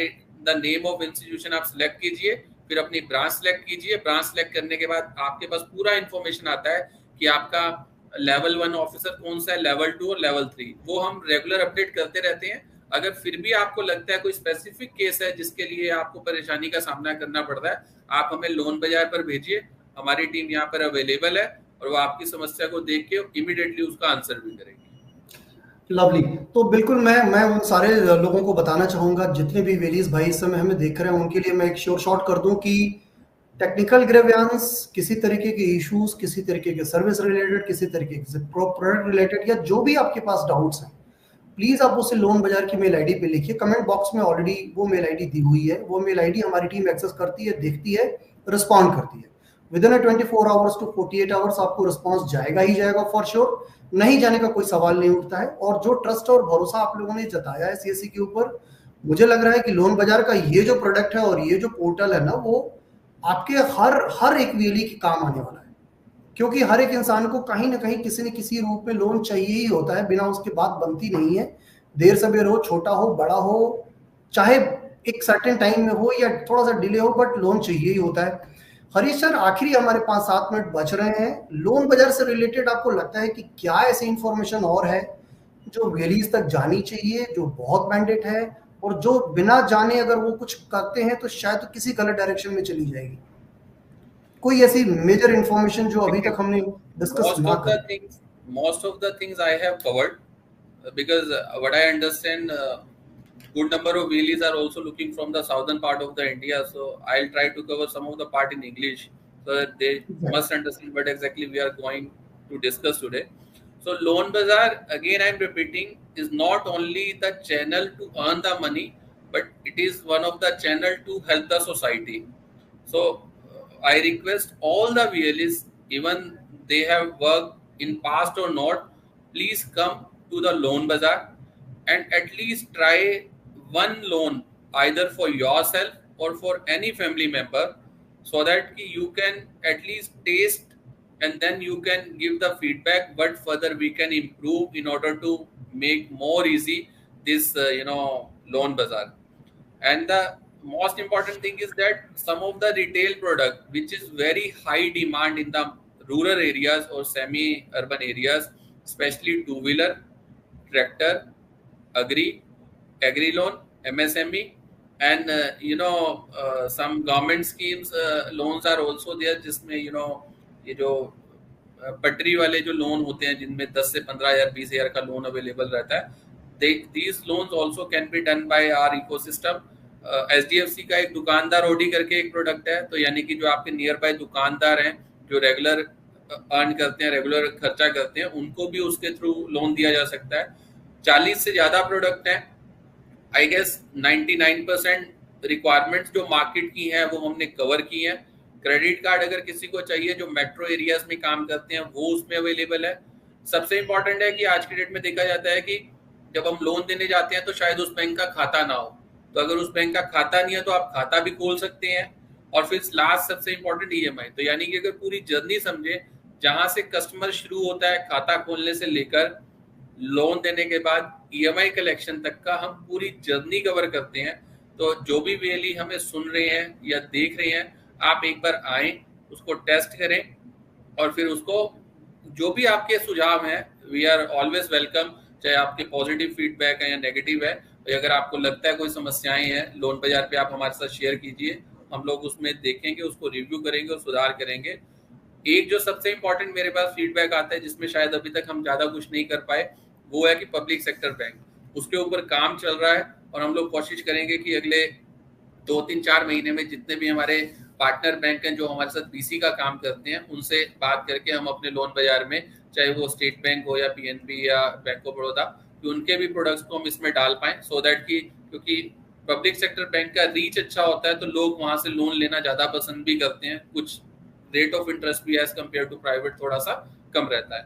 the name of institution आप सिलेक्ट कीजिए, फिर अपनी ब्रांच सिलेक्ट कीजिए। ब्रांच सिलेक्ट करने के बाद आपके पास पूरा इंफॉर्मेशन आता है कि आपका लेवल 1 ऑफिसर कौन सा है, लेवल 2 और लेवल 3। वो हम रेगुलर अपडेट करते रहते हैं। अगर फिर भी आपको लगता है कोई स्पेसिफिक केस है जिसके लिए आपको परेशानी का सामना करना पड़ रहा है, आप हमें लोन बाजार पर भेजिए। हमारी टीम यहाँ पर अवेलेबल है और वो आपकी समस्या को देख के इमीडिएटली उसका आंसर भी करेगी। लवली। तो बिल्कुल मैं उन सारे लोगों को बताना चाहूंगा, जितने भी वेलीज भाई इस समय हमें देख रहे हैं, उनके लिए मैं एक श्योर शॉट कर दूं कि टेक्निकल ग्रेवियांस, किसी तरीके के इश्यूज, किसी तरीके के सर्विस रिलेटेड, किसी तरीके से प्रोडक्ट रिलेटेड, या जो भी आपके पास डाउट्स हैं, प्लीज आप उसे लोन बाजार की मेल आईडी पे लिखिए। कमेंट बॉक्स में ऑलरेडी वो मेल आईडी दी हुई है। वो मेल आईडी हमारी टीम एक्सेस करती है, देखती है, रिस्पॉन्ड करती है। Within 24 hours to 48 hours आपको रिस्पॉन्स जाएगा ही जाएगा फॉर श्योर। नहीं जाने का कोई सवाल नहीं उठता है। और जो ट्रस्ट और भरोसा आप लोगों ने जताया है सीएससी के ऊपर, मुझे लग रहा है कि लोन बाजार का ये जो प्रोडक्ट है और ये जो पोर्टल है ना, वो आपके हर हर एक वेली के काम आने वाला है। क्योंकि हर एक इंसान को कहीं ना कहीं किसी न किसी रूप में लोन चाहिए ही होता है, बिना उसके बात बनती नहीं है। देर सवेर हो, छोटा हो, बड़ा हो, चाहे एक सर्टेन टाइम में हो या थोड़ा सा डिले हो, बट लोन चाहिए ही होता है। हरीश सर, आखिरी हमारे 5-7 मिनट बच रहे हैं। लोन बाजार से रिलेटेड आपको लगता है कि क्या ऐसी इंफॉर्मेशन और है जो वेलीज तक जानी चाहिए, जो बहुत मैंडेट है, और जो बिना जाने अगर वो कुछ करते हैं तो शायद किसी गलत डायरेक्शन में चली जाएगी? कोई ऐसी मेजर इंफॉर्मेशन जो अभी तक हमने डिस्कस most ना of the करी? things most of the things I have covered, because what I understand, good number of wheelies are also looking from the southern part of the India, so I'll try to cover some of the part in English so that they must understand what exactly we are going to discuss today. So loan bazaar, again I'm repeating, is not only the channel to earn the money, but it is one of the channel to help the society. So I request all the VLs, even they have worked in past or not, please come to the loan bazaar and at least try one loan, either for yourself or for any family member, so that you can at least taste and then you can give the feedback what further we can improve in order to make more easy this loan bazaar. And the most important thing is that some of the retail product which is very high demand in the rural areas or semi urban areas, especially two wheeler, tractor, agri loan, MSME, and some government schemes loans are also there, जिसमें ये जो पटरी वाले जो loan होते हैं जिनमें 10 से 15,000 20,000 का लोन अवेलेबल रहता है, these loans also can be done by our ecosystem. HDFC का एक दुकानदार ओडी करके एक प्रोडक्ट है, तो यानी कि जो आपके नियर बाय दुकानदार हैं जो रेगुलर अर्न करते हैं, रेगुलर खर्चा करते हैं, उनको भी उसके थ्रू लोन दिया जा सकता है। 40 से ज्यादा प्रोडक्ट हैं। आई गेस 99% रिक्वायरमेंट्स जो मार्केट की हैं वो हमने कवर की हैं। क्रेडिट कार्ड अगर किसी को चाहिए जो मेट्रो एरियाज में काम करते हैं वो उसमें अवेलेबल है। सबसे इंपॉर्टेंट है कि आज की डेट में देखा जाता है कि जब हम लोन देने जाते हैं तो शायद उस बैंक का खाता ना हो, तो अगर उस बैंक का खाता नहीं है तो आप खाता भी खोल सकते हैं। और फिर लास्ट सबसे इंपॉर्टेंट EMI, तो यानी कि अगर पूरी जर्नी समझे जहां से कस्टमर शुरू होता है खाता खोलने से लेकर लोन देने के बाद EMI कलेक्शन तक का हम पूरी जर्नी कवर करते हैं। तो जो भी VLE हमें सुन रहे हैं या देख रहे हैं, आप एक बार आए, उसको टेस्ट करें और फिर उसको जो भी आपके सुझाव हैं, वी आर ऑलवेज वेलकम, चाहे आपके पॉजिटिव फीडबैक है या नेगेटिव है। तो अगर आपको लगता है कोई समस्याएं हैं लोन बाजार पे, आप हमारे साथ शेयर कीजिए, हम लोग उसमें देखेंगे, उसको रिव्यू करेंगे और सुधार करेंगे। एक जो सबसे इंपॉर्टेंट मेरे पास फीडबैक आता है जिसमें शायद अभी तक हम ज्यादा कुछ नहीं कर पाए, वो है कि पब्लिक सेक्टर बैंक, उसके ऊपर काम चल रहा है और हम लोग कोशिश करेंगे कि अगले 2-3-4 महीने में जितने भी हमारे पार्टनर बैंक हैं जो हमारे साथ BC का काम करते हैं, उनसे बात करके हम अपने लोन बाजार में, चाहे वो स्टेट बैंक हो या PNB या बैंक ऑफ बड़ौदा, कि उनके भी प्रोडक्ट्स को हम इसमें डाल पाएं, सो दैट कि क्योंकि पब्लिक सेक्टर बैंक का रीच अच्छा होता है तो लोग वहां से लोन लेना ज्यादा पसंद भी करते हैं। कुछ रेट ऑफ इंटरेस्ट भी एज कम्पेयर टू प्राइवेट थोड़ा सा कम रहता है।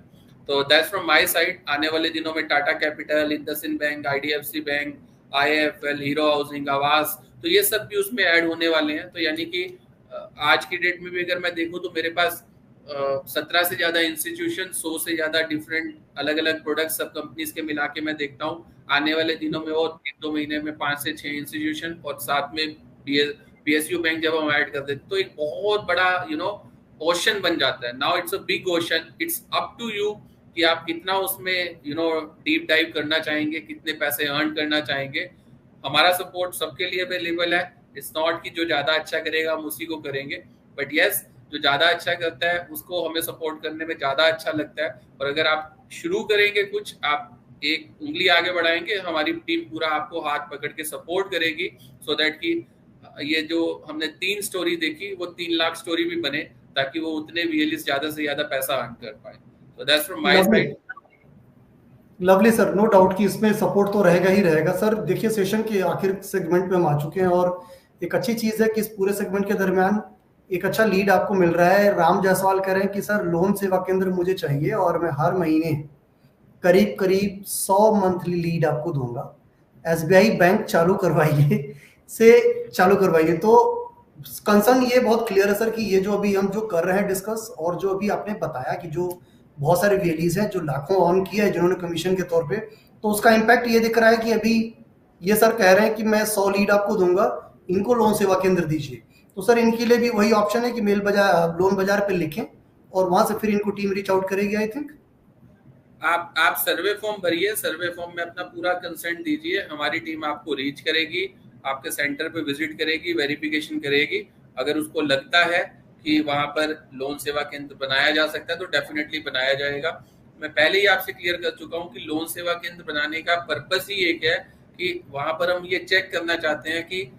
तो दैट्स फ्रॉम माय साइड। आने वाले दिनों में Tata capital, IndusInd bank, IDFC bank, IIFL, hero housing, आवास, तो ये सब भी उसमें ऐड होने वाले हैं। तो यानी कि आज की डेट में भी अगर मैं देखूं तो मेरे पास 17 से ज्यादा इंस्टीट्यूशन, 100 से ज्यादा डिफरेंट अलग अलग प्रोडक्ट सब कंपनीज के मिला के मैं देखता हूँ। आने वाले दिनों में और 1-2 महीने में 5 से 6 इंस्टीट्यूशन और साथ में PSU बैंक जब हम ऐड कर देते तो एक बहुत बड़ा ओशन बन जाता है। Now it's a big ocean, it's up to you कि आप कितना उसमें डीप डाइव करना चाहेंगे, कितने पैसे अर्न करना चाहेंगे। हमारा सपोर्ट सबके लिए अवेलेबल है। इट्स नॉट कि जो ज्यादा अच्छा करेगा हम उसी को करेंगे, बट यस, जो ज्यादा अच्छा करता है उसको हमें सपोर्ट करने में ज्यादा अच्छा लगता है। और अगर आप शुरू करेंगे कुछ, आप एक उंगली आगे बढ़ाएंगे, हमारी टीम पूरा आपको हाथ पकड़ के सपोर्ट करेगी, सो दैट कि ये जो हमने 3 स्टोरी देखी वो 3 लाख स्टोरी भी बने, ताकि वो उतने VLEs ज्यादा से ज्यादा पैसा अर्न कर पाए। So that's from my side. Lovely sir, no doubt कि इसमें सपोर्ट तो रहेगा ही रहेगा। सर देखिए, सेशन के आखिर सेगमेंट में हम आ चुके हैं और एक अच्छी चीज है कि इस पूरे सेगमेंट के दरमियान एक अच्छा लीड आपको मिल रहा है। राम जायसवाल कह रहे हैं कि सर लोन सेवा केंद्र मुझे चाहिए और मैं हर महीने करीब करीब 100 मंथली लीड आपको दूंगा। SBI बैंक चालू करवाइए। तो कंसर्न ये बहुत क्लियर है सर कि ये जो अभी हम जो कर रहे हैं डिस्कस, और जो अभी आपने बताया कि जो बहुत सारे VLEs हैं जो लाखों ऑन किया है जिन्होंने कमीशन के तौर पे, तो उसका इम्पैक्ट ये दिख रहा है कि अभी ये सर कह रहे हैं कि मैं 100 लीड आपको दूंगा, इनको लोन सेवा केंद्र दीजिए। तो सर इनके लिए भी वही ऑप्शन है कि लोन बाजार पे लिखें और वहां से फिर इनको टीम रीच आउट करेगी। आई थिंक आप सर्वे फॉर्म भरिए, सर्वे फॉर्म में अपना पूरा कंसेंट दीजिए, हमारी टीम आपको रीच करेगी, आपके सेंटर पे विजिट करेगी, वेरिफिकेशन करेगी। अगर उसको लगता है कि वहां पर लोन सेवा केंद्र बनाया जा सकता है तो डेफिनेटली बनाया जाएगा। मैं पहले ही आपसे क्लियर कर चुका हूं कि लोन सेवा केंद्र बनाने का पर्पस ही एक है कि वहां पर हम ये चेक करना चाहते हैं कि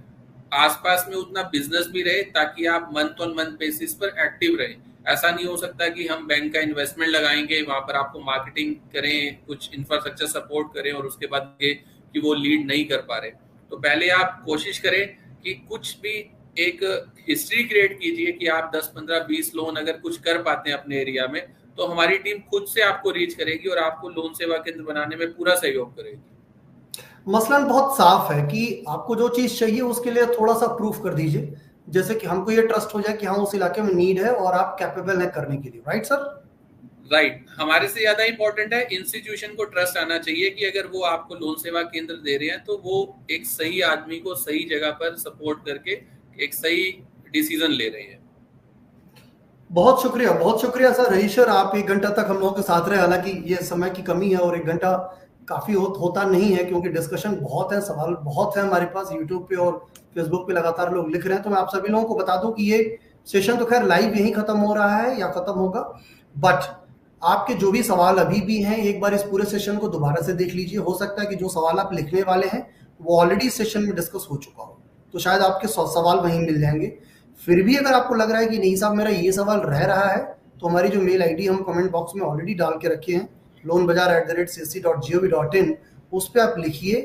आसपास में उतना बिजनेस भी रहे, ताकि आप मंथ ऑन मंथ बेसिस पर एक्टिव रहें। ऐसा नहीं हो सकता कि हम बैंक का इन्वेस्टमेंट लगाएंगे, वहां पर आपको मार्केटिंग करें, कुछ इंफ्रास्ट्रक्चर सपोर्ट करें और उसके बाद कि वो लीड नहीं कर पा रहे। तो पहले आप कोशिश करें कि कुछ भी एक हिस्ट्री क्रिएट कीजिए कि आप 10, 15, 20 लोन अगर कुछ कर पाते हैं अपने एरिया में, तो हमारी टीम खुद से आपको रीच करेगी और आपको लोन सेवा केंद्र बनाने में पूरा सहयोग करेगी। मसलन बहुत साफ है कि आपको जो चीज चाहिए उसके लिए थोड़ा सा प्रूफ कर दीजिए, जैसे कि हमको ये ट्रस्ट हो जाए कि हाँ उस इलाके में नीड है और आप कैपेबल हैं करने के लिए। Right sir? राइट। हमारे से ज्यादा इंपॉर्टेंट है इंस्टीट्यूशन को ट्रस्ट आना चाहिए कि अगर वो आपको लोन सेवा केंद्र दे रहे हैं तो वो एक सही आदमी को सही जगह पर सपोर्ट करके एक सही डिसीजन ले रहे हैं। बहुत शुक्रिया सर। रईस सर, आप 1 घंटा तक हम लोगों के साथ रहे, हालांकि ये समय की कमी है और 1 घंटा काफी होता नहीं है, क्योंकि डिस्कशन बहुत है, सवाल बहुत है हमारे पास यूट्यूब पे और फेसबुक पे लगातार लोग लिख रहे हैं। तो मैं आप सभी लोगों को बता दूं कि ये सेशन तो खैर लाइव यहीं खत्म हो रहा है या खत्म होगा, बट आपके जो भी सवाल अभी भी हैं एक बार इस पूरे सेशन को दोबारा से देख लीजिए। हो सकता है कि जो सवाल आप लिखने वाले हैं वो ऑलरेडी सेशन में डिस्कस हो चुका हो, तो शायद आपके सवाल वहीं मिल जाएंगे। फिर भी अगर आपको लग रहा है कि नहीं साहब मेरा ये सवाल रह रहा है, तो हमारी जो मेल आईडी हम कमेंट बॉक्स में ऑलरेडी डाल के रखे हैं, loanbazaar@cc.gov.in, उस पर आप लिखिए।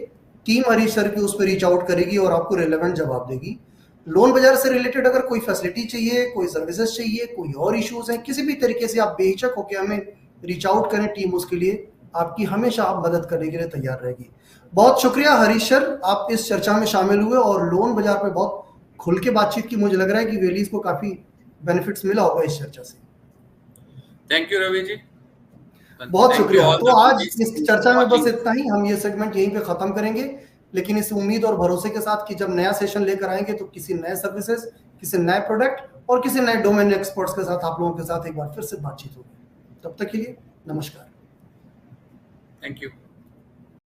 टीम हरीश सर की उस पर रीच आउट करेगी और आपको रिलेवेंट जवाब देगी। लोन बाजार से रिलेटेड अगर कोई फैसिलिटी चाहिए, कोई सर्विसेज चाहिए, कोई और इश्यूज हैं, किसी भी तरीके से आप बेहिचक होकर हमें रीच आउट करें। टीम उसके लिए आपकी हमेशा आप मदद करने के लिए तैयार रहेगी। बहुत शुक्रिया हरीश सर, आप इस चर्चा में शामिल हुए और लोन बाजार पे बहुत खुल के बातचीत की। मुझे लग रहा है कि वेलीज को काफी बेनिफिट्स मिला होगा इस चर्चा से। थैंक यू रवि जी, बहुत शुक्रिया। तो आज इस चर्चा में बस इतना ही, हम ये सेगमेंट यहीं पे खत्म करेंगे, लेकिन इस उम्मीद और भरोसे के साथ कि जब नया सेशन लेकर आएंगे तो किसी नए सर्विसेज, किसी नए प्रोडक्ट और किसी नए डोमेन एक्सपर्ट्स के साथ आप लोगों के साथ एक बार फिर से बातचीत होगी। तब तक के लिए नमस्कार, थैंक यू।